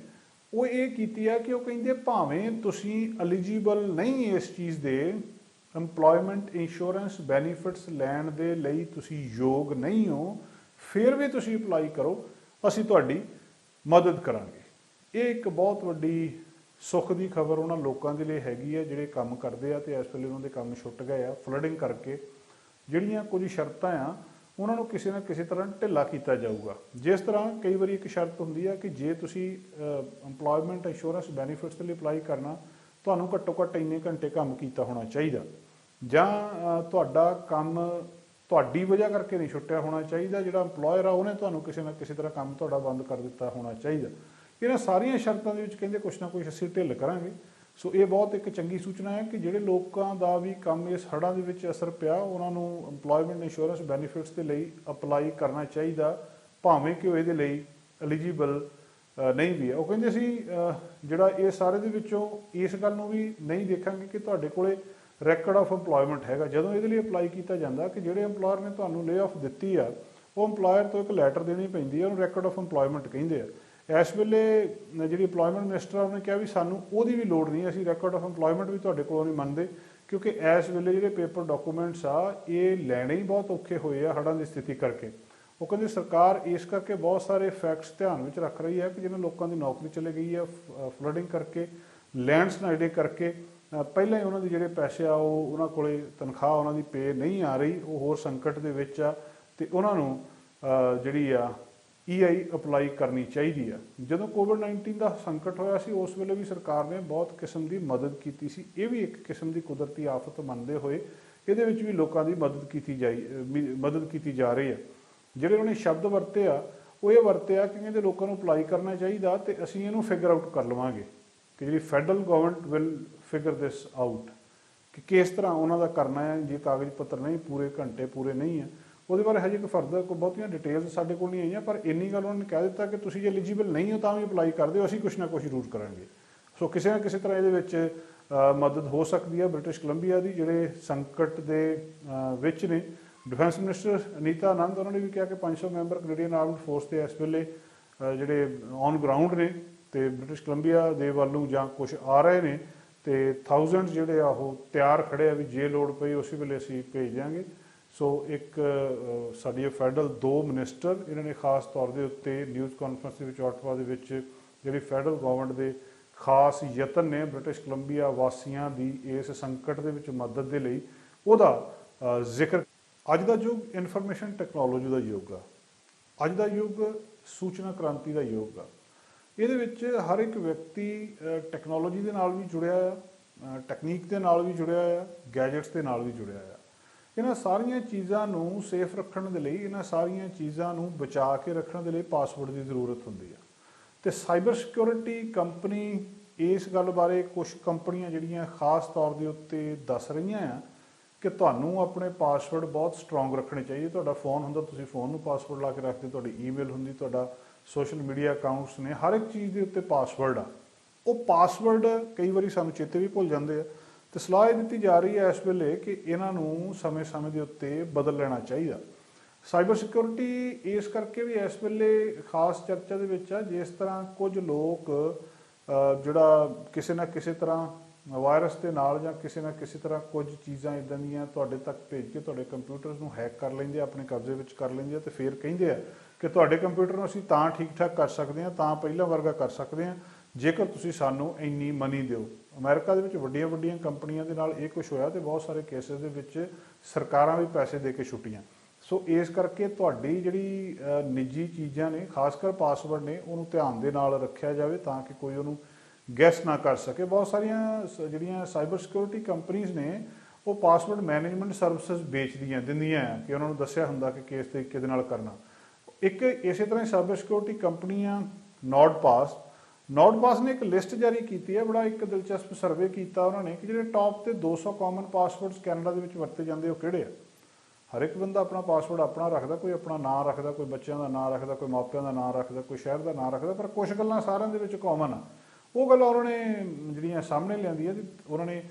ਉਹ ਇਹ ਕੀਤੀ ਹੈ ਕਿ ਉਹ ਕਹਿੰਦੇ ਭਾਵੇਂ ਤੁਸੀਂ ਐਲੀਜੀਬਲ ਨਹੀਂ ਇਸ ਚੀਜ਼ ਦੇ, ਇੰਪਲੋਇਮੈਂਟ ਇੰਸ਼ੋਰੈਂਸ ਬੈਨੀਫਿਟਸ ਲੈਣ ਦੇ ਲਈ ਤੁਸੀਂ ਯੋਗ ਨਹੀਂ ਹੋ, ਫਿਰ ਵੀ ਤੁਸੀਂ ਅਪਲਾਈ ਕਰੋ, ਅਸੀਂ ਤੁਹਾਡੀ ਮਦਦ ਕਰਾਂਗੇ। ਇਹ ਇੱਕ ਬਹੁਤ ਵੱਡੀ ਸੁੱਖ ਦੀ ਖਬਰ ਉਹਨਾਂ ਲੋਕਾਂ ਦੇ ਲਈ ਹੈਗੀ ਹੈ ਜਿਹੜੇ ਕੰਮ ਕਰਦੇ ਆ ਤੇ ਇਸ ਵੇਲੇ ਉਹਨਾਂ ਦੇ ਕੰਮ ਛੁੱਟ ਗਏ ਆ ਫਲੱਡਿੰਗ ਕਰਕੇ। ਜਿਹੜੀਆਂ ਕੁਝ ਸ਼ਰਤਾਂ ਆ ਉਹਨਾਂ ਨੂੰ ਕਿਸੇ ਨਾ ਕਿਸੇ ਤਰ੍ਹਾਂ ਢਿੱਲਾ ਕੀਤਾ ਜਾਊਗਾ। ਜਿਸ ਤਰ੍ਹਾਂ ਕਈ ਵਾਰੀ ਇੱਕ ਸ਼ਰਤ ਹੁੰਦੀ ਹੈ ਕਿ ਜੇ ਤੁਸੀਂ ਇੰਪਲੋਇਮੈਂਟ ਇੰਸ਼ੋਰੈਂਸ ਬੈਨੀਫਿਟਸ ਦੇ ਲਈ ਅਪਲਾਈ ਕਰਨਾ, ਤੁਹਾਨੂੰ ਘੱਟੋ ਘੱਟ ਇੰਨੇ ਘੰਟੇ ਕੰਮ ਕੀਤਾ ਹੋਣਾ ਚਾਹੀਦਾ, ਜਾਂ ਤੁਹਾਡਾ ਕੰਮ ਤੁਹਾਡੀ ਵਜ੍ਹਾ ਕਰਕੇ ਨਹੀਂ ਛੁੱਟਿਆ ਹੋਣਾ ਚਾਹੀਦਾ, ਜਿਹੜਾ ਇੰਪਲੋਇਰ ਆ ਉਹਨੇ ਤੁਹਾਨੂੰ ਕਿਸੇ ਨਾ ਕਿਸੇ ਤਰ੍ਹਾਂ ਕੰਮ ਤੁਹਾਡਾ ਬੰਦ ਕਰ ਦਿੱਤਾ ਹੋਣਾ ਚਾਹੀਦਾ। ਇਹਨਾਂ ਸਾਰੀਆਂ ਸ਼ਰਤਾਂ ਦੇ ਵਿੱਚ ਕਹਿੰਦੇ ਕੁਛ ਨਾ ਕੁਛ ਅਸੀਂ ਢਿੱਲ ਕਰਾਂਗੇ। ਸੋ ਇਹ ਬਹੁਤ ਇੱਕ ਚੰਗੀ ਸੂਚਨਾ ਹੈ ਕਿ ਜਿਹੜੇ ਲੋਕਾਂ ਦਾ ਵੀ ਕੰਮ ਇਸ ਹੜ੍ਹਾਂ ਦੇ ਵਿੱਚ ਅਸਰ ਪਿਆ, ਉਹਨਾਂ ਨੂੰ ਇੰਪਲੋਇਮੈਂਟ ਇੰਸ਼ੋਰੈਂਸ ਬੈਨੀਫਿਟਸ ਦੇ ਲਈ ਅਪਲਾਈ ਕਰਨਾ ਚਾਹੀਦਾ, ਭਾਵੇਂ ਕਿ ਉਹ ਇਹਦੇ ਲਈ ਐਲੀਜੀਬਲ ਨਹੀਂ ਵੀ ਹੈ। ਉਹ ਕਹਿੰਦੇ ਸੀ ਜਿਹੜਾ ਇਹ ਸਾਰੇ ਦੇ ਵਿੱਚੋਂ ਇਸ ਗੱਲ ਨੂੰ ਵੀ ਨਹੀਂ ਦੇਖਾਂਗੇ ਕਿ ਤੁਹਾਡੇ ਕੋਲੇ ਰੈਕਡ ਆਫ ਇੰਪਲੋਇਮੈਂਟ ਹੈਗਾ। ਜਦੋਂ ਇਹਦੇ ਲਈ ਅਪਲਾਈ ਕੀਤਾ ਜਾਂਦਾ ਕਿ ਜਿਹੜੇ ਇੰਪਲੋਇਰ ਨੇ ਤੁਹਾਨੂੰ ਲੇ ਆਫ ਦਿੱਤੀ ਆ, ਉਹ ਇੰਪਲੋਇਰ ਤੋਂ ਇੱਕ ਲੈਟਰ ਦੇਣੀ ਪੈਂਦੀ ਹੈ, ਉਹਨੂੰ ਰੈਕਡ ਆਫ ਇੰਪਲੋਇਮੈਂਟ ਕਹਿੰਦੇ ਆ। ਇਸ ਵੇਲੇ ਜਿਹੜੀ ਇੰਪਲੋਇਮੈਂਟ ਮਿਨਿਸਟਰ ਉਹਨੇ ਕਿਹਾ ਵੀ ਸਾਨੂੰ ਉਹਦੀ ਵੀ ਲੋੜ ਨਹੀਂ, ਅਸੀਂ ਰੈਕਡ ਆਫ ਇੰਪਲੋਇਮੈਂਟ ਵੀ ਤੁਹਾਡੇ ਕੋਲੋਂ ਨਹੀਂ ਮੰਨਦੇ, ਕਿਉਂਕਿ ਇਸ ਵੇਲੇ ਜਿਹੜੇ ਪੇਪਰ ਡਾਕੂਮੈਂਟਸ ਆ ਇਹ ਲੈਣੇ ਹੀ ਬਹੁਤ ਔਖੇ ਹੋਏ ਆ ਹੜ੍ਹਾਂ ਦੀ ਸਥਿਤੀ ਕਰਕੇ। ਉਹ ਕਹਿੰਦੇ ਸਰਕਾਰ ਇਸ ਕਰਕੇ ਬਹੁਤ ਸਾਰੇ ਫੈਕਟਸ ਧਿਆਨ ਵਿੱਚ ਰੱਖ ਰਹੀ ਹੈ ਕਿ ਜਿਹਨਾਂ ਲੋਕਾਂ ਦੀ ਨੌਕਰੀ ਚਲੇ ਗਈ ਹੈ ਫਲੱਡਿੰਗ ਕਰਕੇ, ਲੈਂਡਸਲਾਈਡਿੰਗ ਕਰਕੇ, ਪਹਿਲਾਂ ਹੀ ਉਹਨਾਂ ਦੇ ਜਿਹੜੇ ਪੈਸੇ ਆ ਉਹ ਉਹਨਾਂ ਕੋਲੇ ਤਨਖਾਹ ਉਹਨਾਂ ਦੀ ਪੇ ਨਹੀਂ ਆ ਰਹੀ, ਉਹ ਹੋਰ ਸੰਕਟ ਦੇ ਵਿੱਚ ਆ, ਅਤੇ ਉਹਨਾਂ ਨੂੰ ਜਿਹੜੀ ਆ EI ਅਪਲਾਈ ਕਰਨੀ ਚਾਹੀਦੀ ਆ। ਜਦੋਂ ਕੋਵਿਡ-19 ਦਾ ਸੰਕਟ ਹੋਇਆ ਸੀ ਉਸ ਵੇਲੇ ਵੀ ਸਰਕਾਰ ਨੇ ਬਹੁਤ ਕਿਸਮ ਦੀ ਮਦਦ ਕੀਤੀ ਸੀ। ਇਹ ਵੀ ਇੱਕ ਕਿਸਮ ਦੀ ਕੁਦਰਤੀ ਆਫਤ ਮੰਨਦੇ ਹੋਏ ਇਹਦੇ ਵਿੱਚ ਵੀ ਲੋਕਾਂ ਦੀ ਮਦਦ ਕੀਤੀ ਜਾ ਰਹੀ ਹੈ। ਜਿਹੜੇ ਉਹਨਾਂ ਨੇ ਸ਼ਬਦ ਵਰਤੇ ਆ ਉਹ ਇਹ ਵਰਤੇ ਆ ਕਿ ਕਹਿੰਦੇ ਲੋਕਾਂ ਨੂੰ ਅਪਲਾਈ ਕਰਨਾ ਚਾਹੀਦਾ, ਅਤੇ ਅਸੀਂ ਇਹਨੂੰ ਫਿਗਰ ਆਊਟ ਕਰ ਲਵਾਂਗੇ ਕਿ ਜਿਹੜੀ federal government will figure this out ਕਿ ਕਿਸ ਤਰ੍ਹਾਂ ਉਹਨਾਂ ਦਾ ਕਰਨਾ ਹੈ। ਜੇ ਕਾਗਜ਼ ਪੱਤਰ ਨਹੀਂ ਪੂਰੇ, ਘੰਟੇ ਪੂਰੇ ਨਹੀਂ ਆ, ਉਹਦੇ ਬਾਰੇ ਹਜੇ ਕੋਈ ਫਰਦਰ ਕੋਈ ਬਹੁਤੀਆਂ ਡਿਟੇਲਸ ਸਾਡੇ ਕੋਲ ਨਹੀਂ ਆਈਆਂ, ਪਰ ਇੰਨੀ ਗੱਲ ਉਹਨਾਂ ਨੇ ਕਹਿ ਦਿੱਤਾ ਕਿ ਤੁਸੀਂ ਜੇ ਐਲੀਜੀਬਲ ਨਹੀਂ ਹੋ ਤਾਂ ਵੀ ਅਪਲਾਈ ਕਰ ਦਿਓ, ਅਸੀਂ ਕੁਛ ਨਾ ਕੁਛ ਜ਼ਰੂਰ ਕਰਾਂਗੇ। ਸੋ ਕਿਸੇ ਨਾ ਕਿਸੇ ਤਰ੍ਹਾਂ ਇਹਦੇ ਵਿੱਚ ਮਦਦ ਹੋ ਸਕਦੀ ਹੈ ਬ੍ਰਿਟਿਸ਼ ਕੋਲੰਬੀਆ ਦੀ, ਜਿਹੜੇ ਸੰਕਟ ਦੇ ਵਿੱਚ ਨੇ। ਡਿਫੈਂਸ ਮਿਨਿਸਟਰ ਅਨੀਤਾ ਆਨੰਦ ਉਹਨਾਂ ਨੇ ਵੀ ਕਿਹਾ ਕਿ 500 ਮੈਂਬਰ ਕੈਨੇਡੀਅਨ ਆਰਮਡ ਫੋਰਸ ਦੇ ਇਸ ਵੇਲੇ ਜਿਹੜੇ ਔਨ ਗਰਾਊਂਡ ਨੇ ਅਤੇ ਬ੍ਰਿਟਿਸ਼ ਕੋਲੰਬੀਆ ਦੇ ਵੱਲੋਂ ਜਾਂ ਕੁਛ ਆ ਰਹੇ ਨੇ, ਅਤੇ 1000 ਜਿਹੜੇ ਆ ਉਹ ਤਿਆਰ ਖੜੇ ਆ ਵੀ ਜੇ ਲੋੜ ਪਈ ਉਸੇ ਵੇਲੇ ਅਸੀਂ ਭੇਜ ਦਿਆਂਗੇ। ਸੋ ਇੱਕ ਸਾਡੀ ਫੈਡਰਲ 2 ਮਿਨਿਸਟਰ ਇਹਨਾਂ ਨੇ ਖਾਸ ਤੌਰ ਦੇ ਉੱਤੇ ਨਿਊਜ਼ ਕਾਨਫਰੰਸ ਦੇ ਵਿੱਚ ਆਟਵਾ ਦੇ ਵਿੱਚ ਜਿਹੜੀ ਫੈਡਰਲ ਗਵਰਨਮੈਂਟ ਦੇ ਖਾਸ ਯਤਨ ਨੇ ਬ੍ਰਿਟਿਸ਼ ਕੋਲੰਬੀਆ ਵਾਸੀਆਂ ਦੀ ਇਸ ਸੰਕਟ ਦੇ ਵਿੱਚ ਮਦਦ ਦੇ ਲਈ, ਉਹਦਾ ਜ਼ਿਕਰ। ਅੱਜ ਦਾ ਯੁੱਗ ਇਨਫੋਰਮੇਸ਼ਨ ਟੈਕਨੋਲੋਜੀ ਦਾ ਯੁੱਗ ਆ, ਅੱਜ ਦਾ ਯੁੱਗ ਸੂਚਨਾ ਕ੍ਰਾਂਤੀ ਦਾ ਯੁੱਗ ਆ। ਇਹਦੇ ਵਿੱਚ ਹਰ ਇੱਕ ਵਿਅਕਤੀ ਟੈਕਨੋਲੋਜੀ ਦੇ ਨਾਲ ਵੀ ਜੁੜਿਆ ਆ, ਟੈਕਨੀਕ ਦੇ ਨਾਲ ਵੀ ਜੁੜਿਆ ਆ, ਗੈਜਟਸ ਦੇ ਨਾਲ ਵੀ ਜੁੜਿਆ ਆ। ਇਹਨਾਂ ਸਾਰੀਆਂ ਚੀਜ਼ਾਂ ਨੂੰ ਸੇਫ ਰੱਖਣ ਦੇ ਲਈ, ਇਹਨਾਂ ਸਾਰੀਆਂ ਚੀਜ਼ਾਂ ਨੂੰ ਬਚਾ ਕੇ ਰੱਖਣ ਦੇ ਲਈ ਪਾਸਵਰਡ ਦੀ ਜ਼ਰੂਰਤ ਹੁੰਦੀ ਆ। ਅਤੇ ਸਾਈਬਰ ਸਿਕਿਉਰਿਟੀ ਕੰਪਨੀ ਇਸ ਗੱਲ ਬਾਰੇ ਕੁਝ ਕੰਪਨੀਆਂ ਜਿਹੜੀਆਂ ਖਾਸ ਤੌਰ ਦੇ ਉੱਤੇ ਦੱਸ ਰਹੀਆਂ ਆ ਕਿ ਤੁਹਾਨੂੰ ਆਪਣੇ ਪਾਸਵਰਡ ਬਹੁਤ ਸਟਰੋਂਗ ਰੱਖਣੇ ਚਾਹੀਦੇ। ਤੁਹਾਡਾ ਫੋਨ ਹੁੰਦਾ, ਤੁਸੀਂ ਫੋਨ ਨੂੰ ਪਾਸਵਰਡ ਲਾ ਕੇ ਰੱਖਦੇ, ਤੁਹਾਡੀ ਈਮੇਲ ਹੁੰਦੀ, ਤੁਹਾਡਾ ਸੋਸ਼ਲ ਮੀਡੀਆ ਅਕਾਊਂਟਸ ਨੇ, ਹਰ ਇੱਕ ਚੀਜ਼ ਦੇ ਉੱਤੇ ਪਾਸਵਰਡ ਆ। ਉਹ ਪਾਸਵਰਡ ਕਈ ਵਾਰੀ ਸਾਨੂੰ ਚੇਤੇ ਵੀ ਭੁੱਲ ਜਾਂਦੇ ਆ, ਅਤੇ ਸਲਾਹ ਇਹ ਦਿੱਤੀ ਜਾ ਰਹੀ ਹੈ ਇਸ ਵੇਲੇ ਕਿ ਇਹਨਾਂ ਨੂੰ ਸਮੇਂ-ਸਮੇਂ ਦੇ ਉੱਤੇ ਬਦਲ ਲੈਣਾ ਚਾਹੀਦਾ। ਸਾਈਬਰ ਸਿਕਿਉਰਿਟੀ ਇਸ ਕਰਕੇ ਵੀ ਇਸ ਵੇਲੇ ਖਾਸ ਚਰਚਾ ਦੇ ਵਿੱਚ ਆ, ਜਿਸ ਤਰ੍ਹਾਂ ਕੁਝ ਲੋਕ ਜਿਹੜਾ ਕਿਸੇ ਨਾ ਕਿਸੇ ਤਰ੍ਹਾਂ ਵਾਇਰਸ ਦੇ ਨਾਲ ਜਾਂ ਕਿਸੇ ਨਾ ਕਿਸੇ ਤਰ੍ਹਾਂ ਕੁਝ ਚੀਜ਼ਾਂ ਇੱਦਾਂ ਦੀਆਂ ਤੁਹਾਡੇ ਤੱਕ ਭੇਜ ਕੇ ਤੁਹਾਡੇ ਕੰਪਿਊਟਰਸ ਨੂੰ ਹੈਕ ਕਰ ਲੈਂਦੇ ਆ, ਆਪਣੇ ਕਬਜ਼ੇ ਵਿੱਚ ਕਰ ਲੈਂਦੇ ਆ, ਅਤੇ ਫਿਰ ਕਹਿੰਦੇ ਆ ਕਿ ਤੁਹਾਡੇ ਕੰਪਿਊਟਰ ਨੂੰ ਅਸੀਂ ਤਾਂ ਠੀਕ ਠਾਕ ਕਰ ਸਕਦੇ ਹਾਂ, ਤਾਂ ਪਹਿਲਾਂ ਵਰਗਾ ਕਰ ਸਕਦੇ ਹਾਂ, ਜੇਕਰ ਤੁਸੀਂ ਸਾਨੂੰ ਇੰਨੀ ਮਨੀ ਦਿਓ। ਅਮਰੀਕਾ ਦੇ ਵਿੱਚ ਵੱਡੀਆਂ ਵੱਡੀਆਂ ਕੰਪਨੀਆਂ ਦੇ ਨਾਲ ਇਹ ਕੁਛ ਹੋਇਆ, ਅਤੇ ਬਹੁਤ ਸਾਰੇ ਕੇਸਿਸ ਦੇ ਵਿੱਚ ਸਰਕਾਰਾਂ ਵੀ ਪੈਸੇ ਦੇ ਕੇ ਛੁੱਟੀਆਂ। ਸੋ ਇਸ ਕਰਕੇ ਤੁਹਾਡੀ ਜਿਹੜੀ ਨਿੱਜੀ ਚੀਜ਼ਾਂ ਨੇ, ਖਾਸ ਕਰ ਪਾਸਵਰਡ ਨੇ, ਉਹਨੂੰ ਧਿਆਨ ਦੇ ਨਾਲ ਰੱਖਿਆ ਜਾਵੇ ਤਾਂ ਕਿ ਕੋਈ ਉਹਨੂੰ ਗੈਸ ਨਾ ਕਰ ਸਕੇ। ਬਹੁਤ ਸਾਰੀਆਂ ਜਿਹੜੀਆਂ ਸਾਈਬਰ ਸਿਕਿਉਰਿਟੀ ਕੰਪਨੀਜ਼ ਨੇ ਉਹ ਪਾਸਵਰਡ ਮੈਨੇਜਮੈਂਟ ਸਰਵਿਸਿਜ਼ ਦਿੰਦੀਆਂ ਆ ਕਿ ਉਹਨਾਂ ਨੂੰ ਦੱਸਿਆ ਹੁੰਦਾ ਕਿ ਕਿਸ ਤਰੀਕੇ ਦੇ ਨਾਲ ਕਰਨਾ। ਇੱਕ ਇਸੇ ਤਰ੍ਹਾਂ ਹੀ ਸਾਈਬਰ ਸਿਕਿਉਰਿਟੀ ਕੰਪਨੀ ਆ ਨੋਡਪਾਸ ਨੇ ਇੱਕ ਲਿਸਟ ਜਾਰੀ ਕੀਤੀ ਹੈ। ਬੜਾ ਇੱਕ ਦਿਲਚਸਪ ਸਰਵੇ ਕੀਤਾ ਉਹਨਾਂ ਨੇ ਕਿ ਜਿਹੜੇ ਟੌਪ ਤੇ 200 ਕਾਮਨ ਪਾਸਵਰਡਸ ਕੈਨੇਡਾ ਦੇ ਵਿੱਚ ਵਰਤੇ ਜਾਂਦੇ ਉਹ ਕਿਹੜੇ ਆ। ਹਰ ਇੱਕ ਬੰਦਾ ਆਪਣਾ ਪਾਸਵਰਡ ਆਪਣਾ ਰੱਖਦਾ, ਕੋਈ ਆਪਣਾ ਨਾਂ ਰੱਖਦਾ, ਕੋਈ ਬੱਚਿਆਂ ਦਾ ਨਾਂ ਰੱਖਦਾ, ਕੋਈ ਮਾਪਿਆਂ ਦਾ ਨਾਂ ਰੱਖਦਾ, ਕੋਈ ਸ਼ਹਿਰ ਦਾ ਨਾਂ ਰੱਖਦਾ, ਪਰ ਕੁਛ ਗੱਲਾਂ ਸਾਰਿਆਂ ਦੇ ਵਿੱਚ ਕਾਮਨ ਆ। ਉਹ ਗੱਲਾਂ ਉਹਨਾਂ ਨੇ ਜਿਹੜੀਆਂ ਸਾਹਮਣੇ ਲਿਆਂਦੀਆਂ, ਉਹਨਾਂ ਨੇ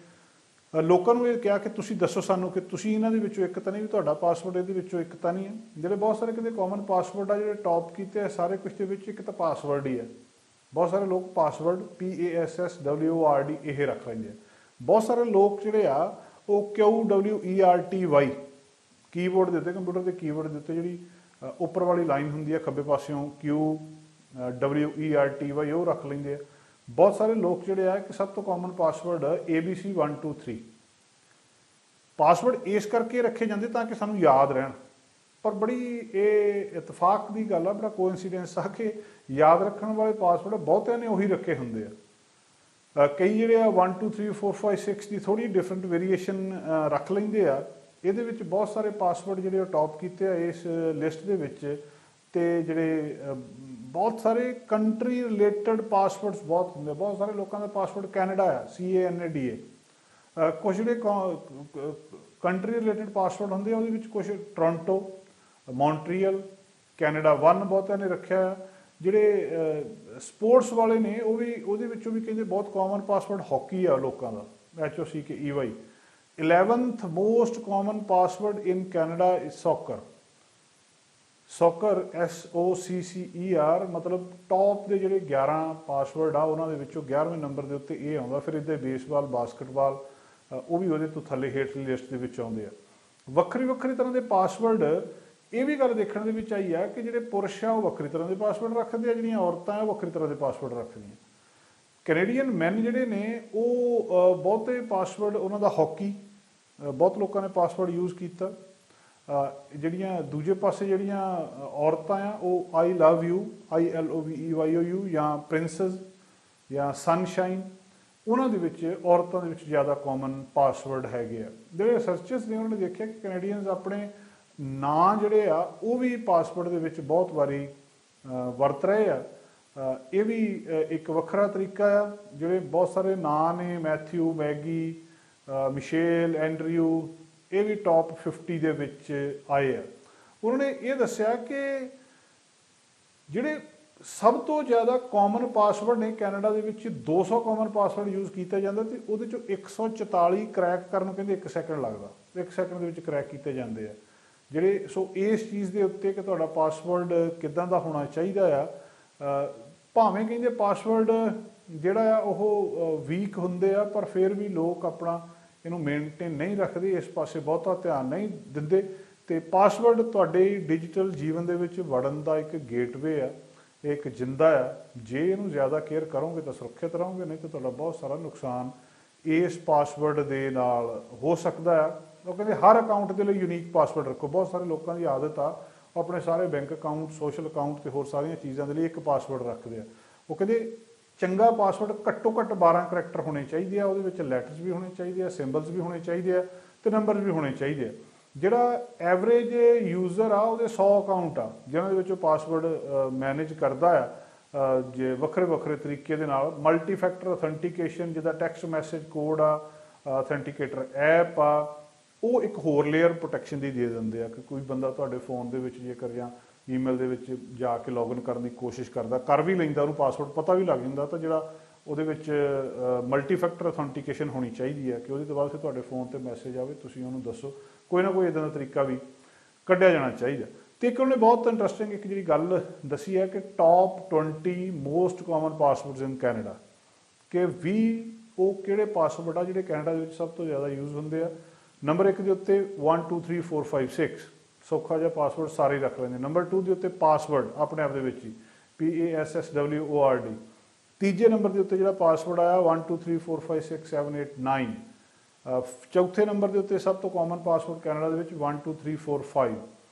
ਲੋਕਾਂ ਨੂੰ ਇਹ ਕਿਹਾ ਕਿ ਤੁਸੀਂ ਦੱਸੋ ਸਾਨੂੰ ਕਿ ਤੁਸੀਂ ਇਹਨਾਂ ਦੇ ਵਿੱਚੋਂ ਇੱਕ ਤਾਂ ਨਹੀਂ, ਵੀ ਤੁਹਾਡਾ ਪਾਸਵਰਡ ਇਹਦੇ ਵਿੱਚੋਂ ਇੱਕ ਤਾਂ ਨਹੀਂ ਹੈ। ਜਿਹੜੇ ਬਹੁਤ ਸਾਰੇ ਕਹਿੰਦੇ ਕਾਮਨ ਪਾਸਵਰਡ ਆ ਜਿਹੜੇ ਟੌਪ ਕੀਤੇ ਆ ਸਾਰੇ ਕੁਛ ਦੇ ਵਿੱਚ, ਇੱਕ ਤਾਂ ਪਾਸਵਰਡ ਹੀ ਹੈ। ਬਹੁਤ ਸਾਰੇ ਲੋਕ ਪਾਸਵਰਡ PASSWORD ਇਹ ਰੱਖ ਲੈਂਦੇ ਆ। ਬਹੁਤ ਸਾਰੇ ਲੋਕ ਜਿਹੜੇ ਆ ਉਹ QWERTY ਕੀਬੋਰਡ ਦੇ ਉੱਤੇ, ਕੰਪਿਊਟਰ ਦੇ ਕੀਬੋਰਡ ਦੇ ਉੱਤੇ ਜਿਹੜੀ ਉੱਪਰ ਵਾਲੀ ਲਾਈਨ ਹੁੰਦੀ ਹੈ ਖੱਬੇ ਪਾਸਿਓਂ QWERTY ਉਹ ਰੱਖ ਲੈਂਦੇ ਆ। ਬਹੁਤ ਸਾਰੇ ਲੋਕ ਜਿਹੜੇ ਆ ਕਿ ਸਭ ਤੋਂ ਕਾਮਨ ਪਾਸਵਰਡ ABC 123 ਪਾਸਵਰਡ ਇਸ ਕਰਕੇ ਰੱਖੇ ਜਾਂਦੇ ਤਾਂ ਕਿ ਸਾਨੂੰ ਯਾਦ ਰਹਿਣ, ਪਰ ਬੜੀ ਇਹ ਇਤਫਾਕ ਦੀ ਗੱਲ ਆ, ਬੜਾ ਕੋਇਨਸੀਡੈਂਸ ਆ ਕਿ ਯਾਦ ਰੱਖਣ ਵਾਲੇ ਪਾਸਵਰਡ ਬਹੁਤਿਆਂ ਨੇ ਉਹੀ ਰੱਖੇ ਹੁੰਦੇ ਆ। ਕਈ ਜਿਹੜੇ ਆ 1 2 3 4 5 6 ਦੀ ਥੋੜੀ ਡਿਫਰੈਂਟ ਵੇਰੀਏਸ਼ਨ ਰੱਖ ਲੈਂਦੇ ਆ। ਇਹਦੇ ਵਿੱਚ ਬਹੁਤ ਸਾਰੇ ਪਾਸਵਰਡ ਜਿਹੜੇ ਉਹ ਟੌਪ ਕੀਤੇ ਆ ਇਸ ਲਿਸਟ ਦੇ ਵਿੱਚ, ਤੇ ਜਿਹੜੇ ਬਹੁਤ ਸਾਰੇ ਕੰਟਰੀ ਰਿਲੇਟਡ ਪਾਸਵਰਡਸ ਬਹੁਤ ਹੁੰਦੇ, ਬਹੁਤ ਸਾਰੇ ਲੋਕਾਂ ਦਾ ਪਾਸਵਰਡ ਕੈਨੇਡਾ ਆ, CANADA। ਕੁਝ ਜਿਹੜੇ ਕੰਟਰੀ ਰਿਲੇਟਡ ਪਾਸਵਰਡ ਹੁੰਦੇ ਆ ਉਹਦੇ ਵਿੱਚ ਕੁਝ ਟੋਰਾਂਟੋ, ਮੌਂਟਰੀਅਲ, ਕੈਨੇਡਾ 1 ਬਹੁਤਿਆਂ ਨੇ ਰੱਖਿਆ। ਜਿਹੜੇ ਸਪੋਰਟਸ ਵਾਲੇ ਨੇ ਉਹ ਵੀ ਉਹਦੇ ਵਿੱਚੋਂ ਵੀ ਕਹਿੰਦੇ ਬਹੁਤ ਕਾਮਨ ਪਾਸਵਰਡ ਹਾਕੀ ਆ ਲੋਕਾਂ ਦਾ, HOCKEY। 11th most common password in Canada is soccer. Soccer SOCCER, ਮਤਲਬ ਟੌਪ ਦੇ ਜਿਹੜੇ 11 ਪਾਸਵਰਡ ਆ ਉਹਨਾਂ ਦੇ ਵਿੱਚੋਂ 11ਵੇਂ ਨੰਬਰ ਦੇ ਉੱਤੇ ਇਹ ਆਉਂਦਾ। ਫਿਰ ਇੱਦਾਂ ਬੇਸਬਾਲ, ਬਾਸਕਟਬਾਲ ਉਹ ਵੀ ਉਹਦੇ ਤੋਂ ਥੱਲੇ ਹੇਠਲੀ ਲਿਸਟ ਦੇ ਵਿੱਚ ਆਉਂਦੇ ਆ। ਵੱਖਰੀ ਵੱਖਰੀ ਤਰ੍ਹਾਂ ਦੇ ਪਾਸਵਰਡ, ਇਹ ਵੀ ਗੱਲ ਦੇਖਣ ਦੇ ਵਿੱਚ ਆਈ ਆ ਕਿ ਜਿਹੜੇ ਪੁਰਸ਼ ਆ ਉਹ ਵੱਖਰੀ ਤਰ੍ਹਾਂ ਦੇ ਪਾਸਵਰਡ ਰੱਖਦੇ ਆ, ਜਿਹੜੀਆਂ ਔਰਤਾਂ ਆ ਉਹ ਵੱਖਰੀ ਤਰ੍ਹਾਂ ਦੇ ਪਾਸਵਰਡ ਰੱਖਦੀਆਂ। ਕੈਨੇਡੀਅਨ ਮੈਨ ਜਿਹੜੇ ਨੇ ਉਹ ਬਹੁਤੇ ਪਾਸਵਰਡ ਉਹਨਾਂ ਦਾ ਹਾਕੀ, ਬਹੁਤ ਲੋਕਾਂ ਨੇ ਪਾਸਵਰਡ ਯੂਜ਼ ਕੀਤਾ। ਜਿਹੜੀਆਂ ਦੂਜੇ ਪਾਸੇ ਜਿਹੜੀਆਂ ਔਰਤਾਂ ਆ ਉਹ I love you, ILOVEYOU, ਜਾਂ ਪ੍ਰਿੰਸਸ ਜਾਂ ਸਨਸ਼ਾਈਨ, ਉਹਨਾਂ ਦੇ ਵਿੱਚ ਔਰਤਾਂ ਦੇ ਵਿੱਚ ਜ਼ਿਆਦਾ ਕਾਮਨ ਪਾਸਵਰਡ ਹੈਗੇ ਆ। ਜਿਹੜੇ ਰਿਸਰਚਰਸ ਨੇ ਉਹਨਾਂ ਨੇ ਦੇਖਿਆ ਕਿ ਕੈਨੇਡੀਅਨਸ ਆਪਣੇ ਨਾਂ ਜਿਹੜੇ ਆ ਉਹ ਵੀ ਪਾਸਵਰਡ ਦੇ ਵਿੱਚ ਬਹੁਤ ਵਾਰੀ ਵਰਤ ਰਹੇ ਆ। ਇਹ ਵੀ ਇੱਕ ਵੱਖਰਾ ਤਰੀਕਾ ਆ। ਜਿਹੜੇ ਬਹੁਤ ਸਾਰੇ ਨਾਂ ਨੇ, ਮੈਥਿਊ, ਮੈਗੀ, ਮਿਸ਼ੇਲ, ਐਂਡਰਿਊ, ਇਹ ਵੀ ਟੌਪ 50 ਦੇ ਵਿੱਚ ਆਏ ਆ। ਉਹਨਾਂ ਨੇ ਇਹ ਦੱਸਿਆ ਕਿ ਜਿਹੜੇ ਸਭ ਤੋਂ ਜ਼ਿਆਦਾ ਕਾਮਨ ਪਾਸਵਰਡ ਨੇ ਕੈਨੇਡਾ ਦੇ ਵਿੱਚ, 200 ਕਾਮਨ ਪਾਸਵਰਡ ਯੂਜ਼ ਕੀਤਾ ਜਾਂਦਾ ਤੇ ਉਹਦੇ ਚੋਂ 144 ਕਰੈਕ ਕਰਨ ਨੂੰ ਕਹਿੰਦੇ 1 ਸੈਕਿੰਡ ਲੱਗਦਾ। 1 ਸੈਕਿੰਡ ਦੇ ਵਿੱਚ ਕਰੈਕ ਕੀਤੇ ਜਾਂਦੇ ਆ ਜਿਹੜੇ। ਸੋ ਇਸ ਚੀਜ਼ ਦੇ ਉੱਤੇ ਕਿ ਤੁਹਾਡਾ ਪਾਸਵਰਡ ਕਿੱਦਾਂ ਦਾ ਹੋਣਾ ਚਾਹੀਦਾ ਆ। ਭਾਵੇਂ ਕਹਿੰਦੇ ਪਾਸਵਰਡ ਜਿਹੜਾ ਆ ਉਹ ਵੀਕ ਹੁੰਦੇ ਆ, ਪਰ ਫਿਰ ਵੀ ਲੋਕ ਆਪਣਾ ਇਹਨੂੰ ਮੇਨਟੇਨ ਨਹੀਂ ਰੱਖਦੇ, ਇਸ ਪਾਸੇ ਬਹੁਤਾ ਧਿਆਨ ਨਹੀਂ ਦਿੰਦੇ। ਤੇ ਪਾਸਵਰਡ ਤੁਹਾਡੇ ਡਿਜੀਟਲ ਜੀਵਨ ਦੇ ਵਿੱਚ ਵੜਨ ਦਾ ਇੱਕ ਗੇਟਵੇ ਆ, ਇੱਕ ਜਿੰਦਾ ਆ। ਜੇ ਇਹਨੂੰ ਜ਼ਿਆਦਾ ਕੇਅਰ ਕਰੋਗੇ ਤਾਂ ਸੁਰੱਖਿਅਤ ਰਹੋਗੇ, ਨਹੀਂ ਤਾਂ ਤੁਹਾਡਾ ਬਹੁਤ ਸਾਰਾ ਨੁਕਸਾਨ ਇਸ ਪਾਸਵਰਡ ਦੇ ਨਾਲ ਹੋ ਸਕਦਾ ਆ। ਉਹ ਕਹਿੰਦੇ ਹਰ ਅਕਾਊਂਟ ਦੇ ਲਈ ਯੂਨੀਕ ਪਾਸਵਰਡ ਰੱਖੋ। ਬਹੁਤ ਸਾਰੇ ਲੋਕਾਂ ਦੀ ਆਦਤ ਆ ਉਹ ਆਪਣੇ ਸਾਰੇ ਬੈਂਕ ਅਕਾਊਂਟ, ਸੋਸ਼ਲ ਅਕਾਊਂਟ ਤੇ ਹੋਰ ਸਾਰੀਆਂ ਚੀਜ਼ਾਂ ਦੇ ਲਈ ਇੱਕ ਪਾਸਵਰਡ ਰੱਖਦੇ ਆ। ਉਹ ਕਹਿੰਦੇ ਚੰਗਾ ਪਾਸਵਰਡ ਘੱਟੋ ਘੱਟ 12 ਕਰੈਕਟਰ ਹੋਣੇ ਚਾਹੀਦੇ ਆ, ਉਹਦੇ ਵਿੱਚ ਲੈਟਰਸ ਵੀ ਹੋਣੇ ਚਾਹੀਦੇ ਆ, ਸਿੰਬਲਸ ਵੀ ਹੋਣੇ ਚਾਹੀਦੇ ਆ, ਤੇ ਨੰਬਰਸ ਵੀ ਹੋਣੇ ਚਾਹੀਦੇ ਆ। ਜਿਹੜਾ ਐਵਰੇਜ ਯੂਜ਼ਰ ਆ ਉਹਦੇ 100 ਅਕਾਊਂਟ ਆ ਜਿਹਨਾਂ ਦੇ ਵਿੱਚੋਂ ਪਾਸਵਰਡ ਮੈਨੇਜ ਕਰਦਾ ਆ ਜੇ ਵੱਖਰੇ ਵੱਖਰੇ ਤਰੀਕੇ ਦੇ ਨਾਲ। ਮਲਟੀ ਫੈਕਟਰ ਅਥੈਂਟੀਕੇਸ਼ਨ, ਜਿਹਦਾ ਟੈਕਸਟ ਮੈਸੇਜ ਕੋਡ ਆ, ਅਥੈਂਟੀਕੇਟਰ ਐਪ ਆ, ਉਹ ਇੱਕ ਹੋਰ ਲੇਅਰ ਪ੍ਰੋਟੈਕਸ਼ਨ ਦੀ ਦੇ ਦਿੰਦੇ ਆ ਕਿ ਕੋਈ ਬੰਦਾ ਤੁਹਾਡੇ ਫੋਨ ਦੇ ਵਿੱਚ ਜੇਕਰ ਜਾਂ ਈਮੇਲ ਦੇ ਵਿੱਚ ਜਾ ਕੇ ਲੌਗਇਨ ਕਰਨ ਦੀ ਕੋਸ਼ਿਸ਼ ਕਰਦਾ, ਕਰ ਵੀ ਲੈਂਦਾ, ਉਹਨੂੰ ਪਾਸਵਰਡ ਪਤਾ ਵੀ ਲੱਗ ਜਾਂਦਾ, ਤਾਂ ਜਿਹੜਾ ਉਹਦੇ ਵਿੱਚ ਮਲਟੀ ਫੈਕਟਰ ਅਥੈਂਟੀਕੇਸ਼ਨ ਹੋਣੀ ਚਾਹੀਦੀ ਹੈ ਕਿ ਉਹਦੇ ਤੋਂ ਬਾਅਦ ਫਿਰ ਤੁਹਾਡੇ ਫੋਨ 'ਤੇ ਮੈਸੇਜ ਆਵੇ, ਤੁਸੀਂ ਉਹਨੂੰ ਦੱਸੋ। ਕੋਈ ਨਾ ਕੋਈ ਇੱਦਾਂ ਦਾ ਤਰੀਕਾ ਵੀ ਕੱਢਿਆ ਜਾਣਾ ਚਾਹੀਦਾ। ਅਤੇ ਇੱਕ ਉਹਨੇ ਬਹੁਤ ਇੰਟਰਸਟਿੰਗ ਇੱਕ ਜਿਹੜੀ ਗੱਲ ਦੱਸੀ ਹੈ ਕਿ top 20 most common passwords in Canada, ਕਿ ਉਹ ਕਿਹੜੇ ਪਾਸਵਰਡ ਆ ਜਿਹੜੇ ਕੈਨੇਡਾ ਦੇ ਵਿੱਚ ਸਭ ਤੋਂ ਜ਼ਿਆਦਾ ਯੂਜ਼ ਹੁੰਦੇ ਆ। ਨੰਬਰ 1 ਦੇ ਉੱਤੇ 1 2 3 4 5 6, ਸੌਖਾ ਜਿਹਾ ਪਾਸਵਰਡ ਸਾਰੇ ਰੱਖ ਲੈਂਦੇ। ਨੰਬਰ 2 ਦੇ ਉੱਤੇ ਪਾਸਵਰਡ ਆਪਣੇ ਆਪ ਦੇ ਵਿੱਚ ਹੀ PASSWORD। ਤੀਜੇ ਨੰਬਰ ਦੇ ਉੱਤੇ ਜਿਹੜਾ ਪਾਸਵਰਡ ਆਇਆ 1 2 3 4 5 6 7 8 9। ਚੌਥੇ ਨੰਬਰ ਦੇ ਉੱਤੇ ਸਭ ਤੋਂ ਕਾਮਨ ਪਾਸਵਰਡ ਕੈਨੇਡਾ ਦੇ ਵਿੱਚ 1 2 3 4 5।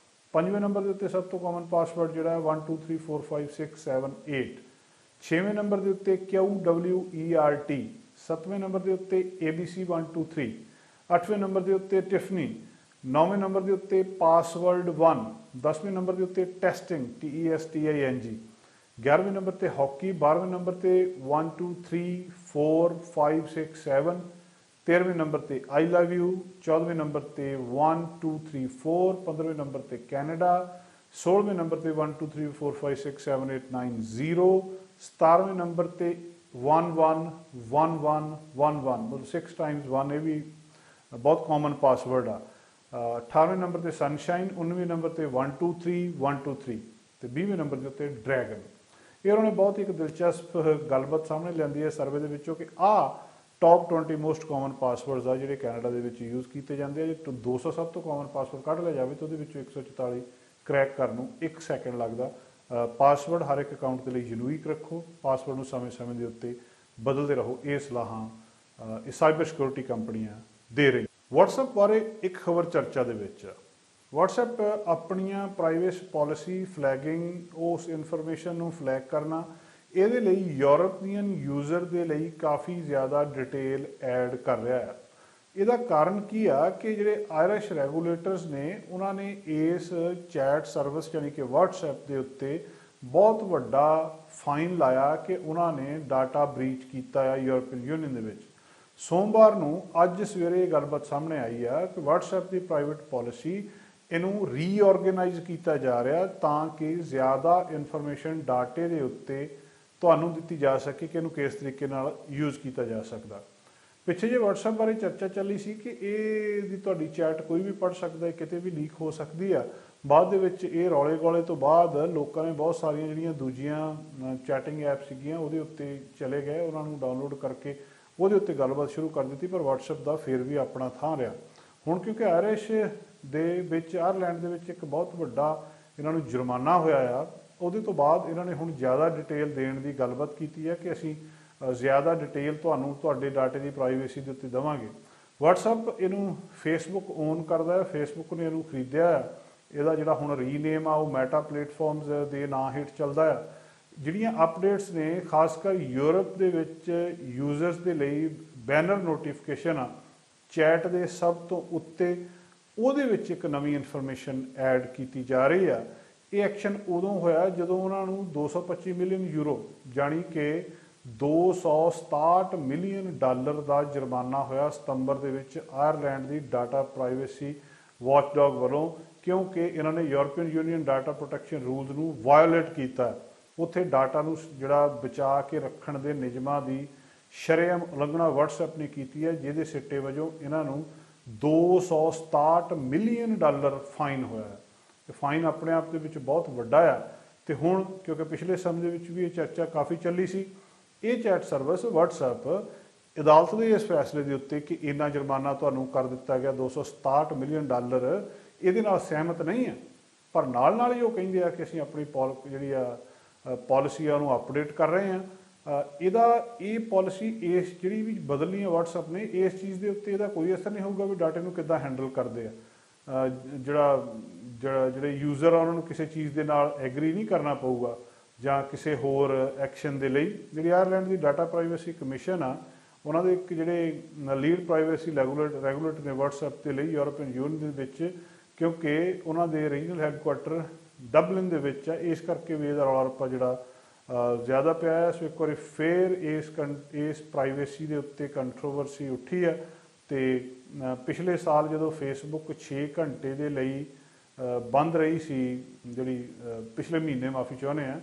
ਪੰਜਵੇਂ ਨੰਬਰ ਦੇ ਉੱਤੇ ਸਭ ਤੋਂ ਕਾਮਨ ਪਾਸਵਰਡ ਜਿਹੜਾ 1 2 3 4 5 6 7 8। ਛੇਵੇਂ ਨੰਬਰ ਦੇ ਉੱਤੇ QWERT। ਸੱਤਵੇਂ ਨੰਬਰ ਦੇ ਉੱਤੇ ABC 1 2 3। ਅੱਠਵੇਂ ਨੰਬਰ ਦੇ ਉੱਤੇ ਟਿਫਨੀ। ਨੌਵੇਂ ਨੰਬਰ ਦੇ ਉੱਤੇ ਪਾਸਵਰਡ 1। 10ਵੇਂ ਨੰਬਰ ਦੇ ਉੱਤੇ ਟੈਸਟਿੰਗ TESTING। 11ਵੇਂ ਨੰਬਰ ਤੇ ਹਾਕੀ। 12ਵੇਂ ਨੰਬਰ ਤੇ 1 2 3 4 5 6 7। 13ਵੇਂ ਨੰਬਰ ਤੇ I love you। 14ਵੇਂ ਨੰਬਰ ਤੇ 1 2 3 4। 15ਵੇਂ ਨੰਬਰ ਤੇ ਕੈਨੇਡਾ। 16ਵੇਂ ਨੰਬਰ ਤੇ 1 2 3 4 5 6 7 8 9 0। 17ਵੇਂ ਨੰਬਰ ਤੇ 1 1 1 1 1 1, ਮਤਲਬ 6 ਟਾਈਮਸ 1, ਇਹ ਵੀ ਬਹੁਤ ਕਾਮਨ ਪਾਸਵਰਡ ਆ। 18ਵੇਂ ਨੰਬਰ ਤੇ ਸਨਸ਼ਾਈਨ। 19ਵੇਂ ਨੰਬਰ ਤੇ 1 2 3 1 2 3 ਤੇ 20ਵੇਂ ਨੰਬਰ ਦੇ ਉੱਤੇ ਡਰੈਗਨ। ਇਹ ਉਹਨਾਂ ਨੇ ਬਹੁਤ ਇੱਕ ਦਿਲਚਸਪ ਗੱਲਬਾਤ ਸਾਹਮਣੇ ਲਿਆਂਦੀ ਹੈ ਸਰਵੇ ਦੇ ਵਿੱਚੋਂ ਕਿ ਟੌਪ 20 ਮੋਸਟ ਕਾਮਨ ਪਾਸਵਰਡਸ ਆ ਜਿਹੜੇ ਕੈਨੇਡਾ ਦੇ ਵਿੱਚ ਯੂਜ਼ ਕੀਤੇ ਜਾਂਦੇ ਆ। ਜੇ 200 ਸਭ ਤੋਂ ਕਾਮਨ ਪਾਸਵਰਡ ਕੱਢ ਲਿਆ ਜਾਵੇ ਤਾਂ ਉਹਦੇ ਵਿੱਚੋਂ 144 ਕਰੈਕ ਕਰਨ ਨੂੰ 1 ਸੈਕਿੰਡ ਲੱਗਦਾ। ਪਾਸਵਰਡ ਹਰ ਇੱਕ ਅਕਾਊਂਟ ਦੇ ਲਈ ਯੂਨੀਕ ਰੱਖੋ। ਪਾਸਵਰਡ ਨੂੰ ਸਮੇਂ-ਸਮੇਂ ਦੇ ਉੱਤੇ ਬਦਲਦੇ ਰਹੋ। ਇਹ ਸਲਾਹਾਂ ਇਹ ਸਾਈਬਰ ਸਿਕਿਉਰਿਟੀ ਕੰਪਨੀਆਂ ਦੇ ਰਹੀਆਂ। WhatsApp ਬਾਰੇ ਇੱਕ ਖਬਰ ਚਰਚਾ ਦੇ ਵਿੱਚ ਆ। WhatsApp ਆਪਣੀਆਂ ਪ੍ਰਾਈਵੇਸੀ ਪਾਲਿਸੀ ਫਲੈਗਿੰਗ, ਉਸ ਇਨਫੋਰਮੇਸ਼ਨ ਨੂੰ ਫਲੈਗ ਕਰਨਾ, ਇਹਦੇ ਲਈ ਯੂਰਪੀਅਨ ਯੂਜ਼ਰ ਦੇ ਲਈ ਕਾਫੀ ਜ਼ਿਆਦਾ ਡਿਟੇਲ ਐਡ ਕਰ ਰਿਹਾ ਹੈ। ਇਹਦਾ ਕਾਰਨ ਕੀ ਆ ਕਿ ਜਿਹੜੇ ਆਇਰਿਸ਼ ਰੈਗੂਲੇਟਰਸ ਨੇ ਉਹਨਾਂ ਨੇ ਇਸ ਚੈਟ ਸਰਵਿਸ ਯਾਨੀ ਕਿ WhatsApp ਦੇ ਉੱਤੇ ਬਹੁਤ ਵੱਡਾ ਫਾਈਨ ਲਾਇਆ ਕਿ ਉਹਨਾਂ ਨੇ ਡਾਟਾ ਬ੍ਰੀਚ ਕੀਤਾ ਆ ਯੂਰਪੀਅਨ ਯੂਨੀਅਨ ਦੇ ਵਿੱਚ। ਸੋਮਵਾਰ ਨੂੰ ਅੱਜ ਸਵੇਰੇ ਇਹ ਗੱਲਬਾਤ ਸਾਹਮਣੇ ਆਈ ਆ ਕਿ WhatsApp ਦੀ ਪ੍ਰਾਈਵੇਟ ਪਾਲਿਸੀ ਇਹਨੂੰ ਰੀਆਰਗੇਨਾਈਜ਼ ਕੀਤਾ ਜਾ ਰਿਹਾ ਤਾਂ ਕਿ ਜ਼ਿਆਦਾ ਇਨਫੋਰਮੇਸ਼ਨ ਡਾਟੇ ਦੇ ਉੱਤੇ ਤੁਹਾਨੂੰ ਦਿੱਤੀ ਜਾ ਸਕੇ ਕਿ ਇਹਨੂੰ ਕਿਸ ਤਰੀਕੇ ਨਾਲ ਯੂਜ਼ ਕੀਤਾ ਜਾ ਸਕਦਾ। ਪਿੱਛੇ ਜੇ WhatsApp ਬਾਰੇ ਚਰਚਾ ਚੱਲੀ ਸੀ ਕਿ ਇਹਦੀ ਤੁਹਾਡੀ ਚੈਟ ਕੋਈ ਵੀ ਪੜ੍ਹ ਸਕਦਾ ਹੈ, ਕਿਤੇ ਵੀ ਲੀਕ ਹੋ ਸਕਦੀ ਆ। ਬਾਅਦ ਦੇ ਵਿੱਚ ਇਹ ਰੌਲੇ ਗੋਲੇ ਤੋਂ ਬਾਅਦ ਲੋਕਾਂ ਨੇ ਬਹੁਤ ਸਾਰੀਆਂ ਜਿਹੜੀਆਂ ਦੂਜੀਆਂ ਚੈਟਿੰਗ ਐਪ ਸੀਗੀਆਂ ਉਹਦੇ ਉੱਤੇ ਚਲੇ ਗਏ, ਉਹਨਾਂ ਨੂੰ ਡਾਊਨਲੋਡ ਕਰਕੇ ਉਹਦੇ ਉੱਤੇ ਗੱਲਬਾਤ ਸ਼ੁਰੂ ਕਰ ਦਿੱਤੀ, ਪਰ WhatsApp ਦਾ ਫਿਰ ਵੀ ਆਪਣਾ ਥਾਂ ਰਿਹਾ। ਹੁਣ ਕਿਉਂਕਿ ਆਇਰਿਸ਼ ਦੇ ਵਿੱਚ, ਆਇਰਲੈਂਡ ਦੇ ਵਿੱਚ ਇੱਕ ਬਹੁਤ ਵੱਡਾ ਇਹਨਾਂ ਨੂੰ ਜੁਰਮਾਨਾ ਹੋਇਆ ਆ, ਉਹਦੇ ਤੋਂ ਬਾਅਦ ਇਹਨਾਂ ਨੇ ਹੁਣ ਜ਼ਿਆਦਾ ਡਿਟੇਲ ਦੇਣ ਦੀ ਗੱਲਬਾਤ ਕੀਤੀ ਹੈ ਕਿ ਅਸੀਂ ਜ਼ਿਆਦਾ ਡਿਟੇਲ ਤੁਹਾਨੂੰ ਤੁਹਾਡੇ ਡਾਟੇ ਦੀ ਪ੍ਰਾਈਵੇਸੀ ਦੇ ਉੱਤੇ ਦੇਵਾਂਗੇ। WhatsApp ਇਹਨੂੰ ਫੇਸਬੁੱਕ ਓਨ ਕਰਦਾ ਹੈ, ਫੇਸਬੁੱਕ ਨੇ ਇਹਨੂੰ ਖਰੀਦਿਆ ਹੈ। ਇਹਦਾ ਜਿਹੜਾ ਹੁਣ ਰੀਨੇਮ ਆ ਉਹ ਮੈਟਾ ਪਲੇਟਫਾਰਮਸ ਦੇ ਨਾਂ ਹੇਠ ਚੱਲਦਾ ਆ। ਜਿਹੜੀਆਂ ਅਪਡੇਟਸ ਨੇ ਖਾਸ ਕਰ ਯੂਰਪ ਦੇ ਵਿੱਚ ਯੂਜ਼ਰਸ ਦੇ ਲਈ ਬੈਨਰ ਨੋਟੀਫਿਕੇਸ਼ਨ ਆ ਚੈਟ ਦੇ ਸਭ ਤੋਂ ਉੱਤੇ, ਉਹਦੇ ਵਿੱਚ ਇੱਕ ਨਵੀਂ ਇਨਫੋਰਮੇਸ਼ਨ ਐਡ ਕੀਤੀ ਜਾ ਰਹੀ ਆ। ਇਹ ਐਕਸ਼ਨ ਉਦੋਂ ਹੋਇਆ ਜਦੋਂ ਉਹਨਾਂ ਨੂੰ 225 ਮਿਲੀਅਨ ਯੂਰੋ ਜਾਣੀ ਕਿ $267 ਮਿਲੀਅਨ ਦਾ ਜੁਰਮਾਨਾ ਹੋਇਆ ਸਤੰਬਰ ਦੇ ਵਿੱਚ ਆਇਰਲੈਂਡ ਦੀ ਡਾਟਾ ਪ੍ਰਾਈਵੇਸੀ ਵਾਚਡੌਗ ਵੱਲੋਂ, ਕਿਉਂਕਿ ਇਹਨਾਂ ਨੇ European union data protection rules ਨੂੰ ਵਾਇਓਲੇਟ ਕੀਤਾ। ਉੱਥੇ ਡਾਟਾ ਨੂੰ ਜਿਹੜਾ ਬਚਾ ਕੇ ਰੱਖਣ ਦੇ ਨਿਯਮਾਂ ਦੀ ਸ਼ਰੇਆਮ ਉਲੰਘਣਾ WhatsApp ਨੇ ਕੀਤੀ ਹੈ, ਜਿਹਦੇ ਸਿੱਟੇ ਵਜੋਂ ਇਹਨਾਂ ਨੂੰ $267 ਮਿਲੀਅਨ ਫਾਈਨ ਹੋਇਆ ਹੈ। ਤੇ ਫਾਈਨ ਆਪਣੇ ਆਪ ਦੇ ਵਿੱਚ ਬਹੁਤ ਵੱਡਾ ਆ। ਤੇ ਹੁਣ ਕਿਉਂਕਿ ਪਿਛਲੇ ਸਮੇਂ ਦੇ ਵਿੱਚ ਵੀ ਇਹ ਚਰਚਾ ਕਾਫੀ ਚੱਲੀ ਸੀ, ਇਹ ਚੈਟ ਸਰਵਿਸ WhatsApp ਅਦਾਲਤ ਦੇ ਇਸ ਫੈਸਲੇ ਦੇ ਉੱਤੇ ਕਿ ਇੰਨਾ ਜੁਰਮਾਨਾ ਤੁਹਾਨੂੰ ਕਰ ਦਿੱਤਾ ਗਿਆ $267 ਮਿਲੀਅਨ, ਇਹਦੇ ਨਾਲ ਸਹਿਮਤ ਨਹੀਂ ਹੈ। ਪਰ ਨਾਲ ਨਾਲ ਹੀ ਉਹ ਕਹਿੰਦੇ ਆ ਕਿ ਅਸੀਂ ਆਪਣੀ ਜਿਹੜੀ ਆ ਪਾਲਿਸੀ ਆ ਉਹਨੂੰ ਅਪਡੇਟ ਕਰ ਰਹੇ ਹਾਂ। ਇਹ ਪਾਲਿਸੀ ਇਸ ਜਿਹੜੀ ਵੀ ਬਦਲਣੀ ਹੈ WhatsApp ਨੇ, ਇਸ ਚੀਜ਼ ਦੇ ਉੱਤੇ ਇਹਦਾ ਕੋਈ ਅਸਰ ਨਹੀਂ ਹੋਊਗਾ ਵੀ ਡਾਟੇ ਨੂੰ ਕਿੱਦਾਂ ਹੈਂਡਲ ਕਰਦੇ ਆ। ਜਿਹੜੇ ਯੂਜ਼ਰ ਆ ਉਹਨਾਂ ਨੂੰ ਕਿਸੇ ਚੀਜ਼ ਦੇ ਨਾਲ ਐਗਰੀ ਨਹੀਂ ਕਰਨਾ ਪਊਗਾ ਜਾਂ ਕਿਸੇ ਹੋਰ ਐਕਸ਼ਨ ਦੇ ਲਈ। ਜਿਹੜੀ ਆਇਰਲੈਂਡ ਦੀ ਡਾਟਾ ਪ੍ਰਾਈਵੇਸੀ ਕਮਿਸ਼ਨ ਆ, ਉਹਨਾਂ ਦੇ ਇੱਕ ਜਿਹੜੇ ਲੀਡ ਪ੍ਰਾਈਵੇਸੀ ਰੈਗੂਲੇਟਰ ਨੇ WhatsApp ਦੇ ਲਈ ਯੂਰਪੀਅਨ ਯੂਨੀਅਨ ਦੇ ਵਿੱਚ, ਕਿਉਂਕਿ ਉਹਨਾਂ ਦੇ ਰੀਜਨਲ ਹੈੱਡਕੁਆਟਰ ਡਬਲਿਨ ਦੇ ਵਿੱਚ ਆ, ਇਸ ਕਰਕੇ ਵੀ ਇਹਦਾ ਰੌਲਾ ਰੱਪਾ ਜਿਹੜਾ ਜ਼ਿਆਦਾ ਪਿਆ ਹੈ। ਸੋ ਇੱਕ ਵਾਰੀ ਫੇਰ ਇਸ ਪ੍ਰਾਈਵੇਸੀ ਦੇ ਉੱਤੇ ਕੰਟਰੋਵਰਸੀ ਉੱਠੀ ਹੈ। ਤੇ ਪਿਛਲੇ ਸਾਲ ਜਦੋਂ ਫੇਸਬੁੱਕ 6 ਘੰਟੇ ਦੇ ਲਈ ਬੰਦ ਰਹੀ ਸੀ, ਜਿਹੜੀ ਪਿਛਲੇ ਮਹੀਨੇ ਮਾਫੀ ਚਾਹੁੰਦੇ ਆ,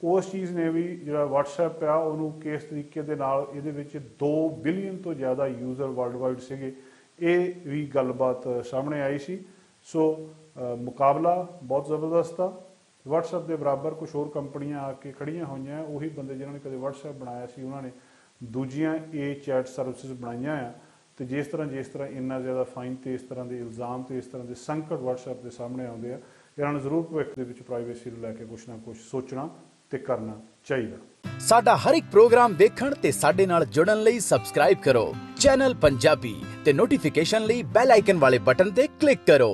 ਉਸ ਚੀਜ਼ ਨੇ ਵੀ ਜਿਹੜਾ WhatsApp ਆ ਉਹਨੂੰ ਕਿਸ ਤਰੀਕੇ ਦੇ ਨਾਲ, ਇਹਦੇ ਵਿੱਚ 2 ਬਿਲੀਅਨ ਤੋਂ ਜ਼ਿਆਦਾ ਯੂਜ਼ਰ ਵਰਲਡ ਵਾਈਡ ਸੀਗੇ, ਇਹ ਵੀ ਗੱਲਬਾਤ ਸਾਹਮਣੇ ਆਈ ਸੀ। ਸੋ ਮੁਕਾਬਲਾ ਬਹੁਤ ਜ਼ਬਰਦਸਤ ਆ। WhatsApp ਦੇ ਬਰਾਬਰ ਕੁਝ ਹੋਰ ਕੰਪਨੀਆਂ ਆ ਕੇ ਖੜੀਆਂ ਹੋਈਆਂ, ਉਹੀ ਬੰਦੇ ਜਿਨ੍ਹਾਂ ਨੇ ਕਦੇ WhatsApp ਬਣਾਇਆ ਸੀ ਉਹਨਾਂ ਨੇ ਦੂਜੀਆਂ ਇਹ ਚੈਟ ਸਰਵਿਸਿਜ਼ ਬਣਾਈਆਂ ਆ। ਤੇ ਜਿਸ ਤਰ੍ਹਾਂ ਇੰਨਾ ਜ਼ਿਆਦਾ ਫਾਈਨ ਤੇ ਇਸ ਤਰ੍ਹਾਂ ਦੇ ਇਲਜ਼ਾਮ ਤੇ ਇਸ ਤਰ੍ਹਾਂ ਦੇ ਸੰਕਟ WhatsApp ਦੇ ਸਾਹਮਣੇ ਆਉਂਦੇ ਆ, ਇਹਨਾਂ ਨੂੰ ਜ਼ਰੂਰ ਭਵਿੱਖ ਦੇ ਵਿੱਚ ਪ੍ਰਾਈਵੇਸੀ ਨੂੰ ਲੈ ਕੇ ਕੁਛ ਨਾ ਕੁਛ ਸੋਚਣਾ ਤੇ ਕਰਨਾ ਚਾਹੀਦਾ। ਸਾਡਾ ਹਰ ਇੱਕ ਪ੍ਰੋਗਰਾਮ ਦੇਖਣ ਤੇ ਸਾਡੇ ਨਾਲ ਜੁੜਨ ਲਈ ਸਬਸਕ੍ਰਾਈਬ ਕਰੋ ਚੈਨਲ ਪੰਜਾਬੀ ਤੇ ਨੋਟੀਫਿਕੇਸ਼ਨ ਲਈ ਬੈਲ ਆਈਕਨ ਵਾਲੇ ਬਟਨ ਤੇ ਕਲਿੱਕ ਕਰੋ।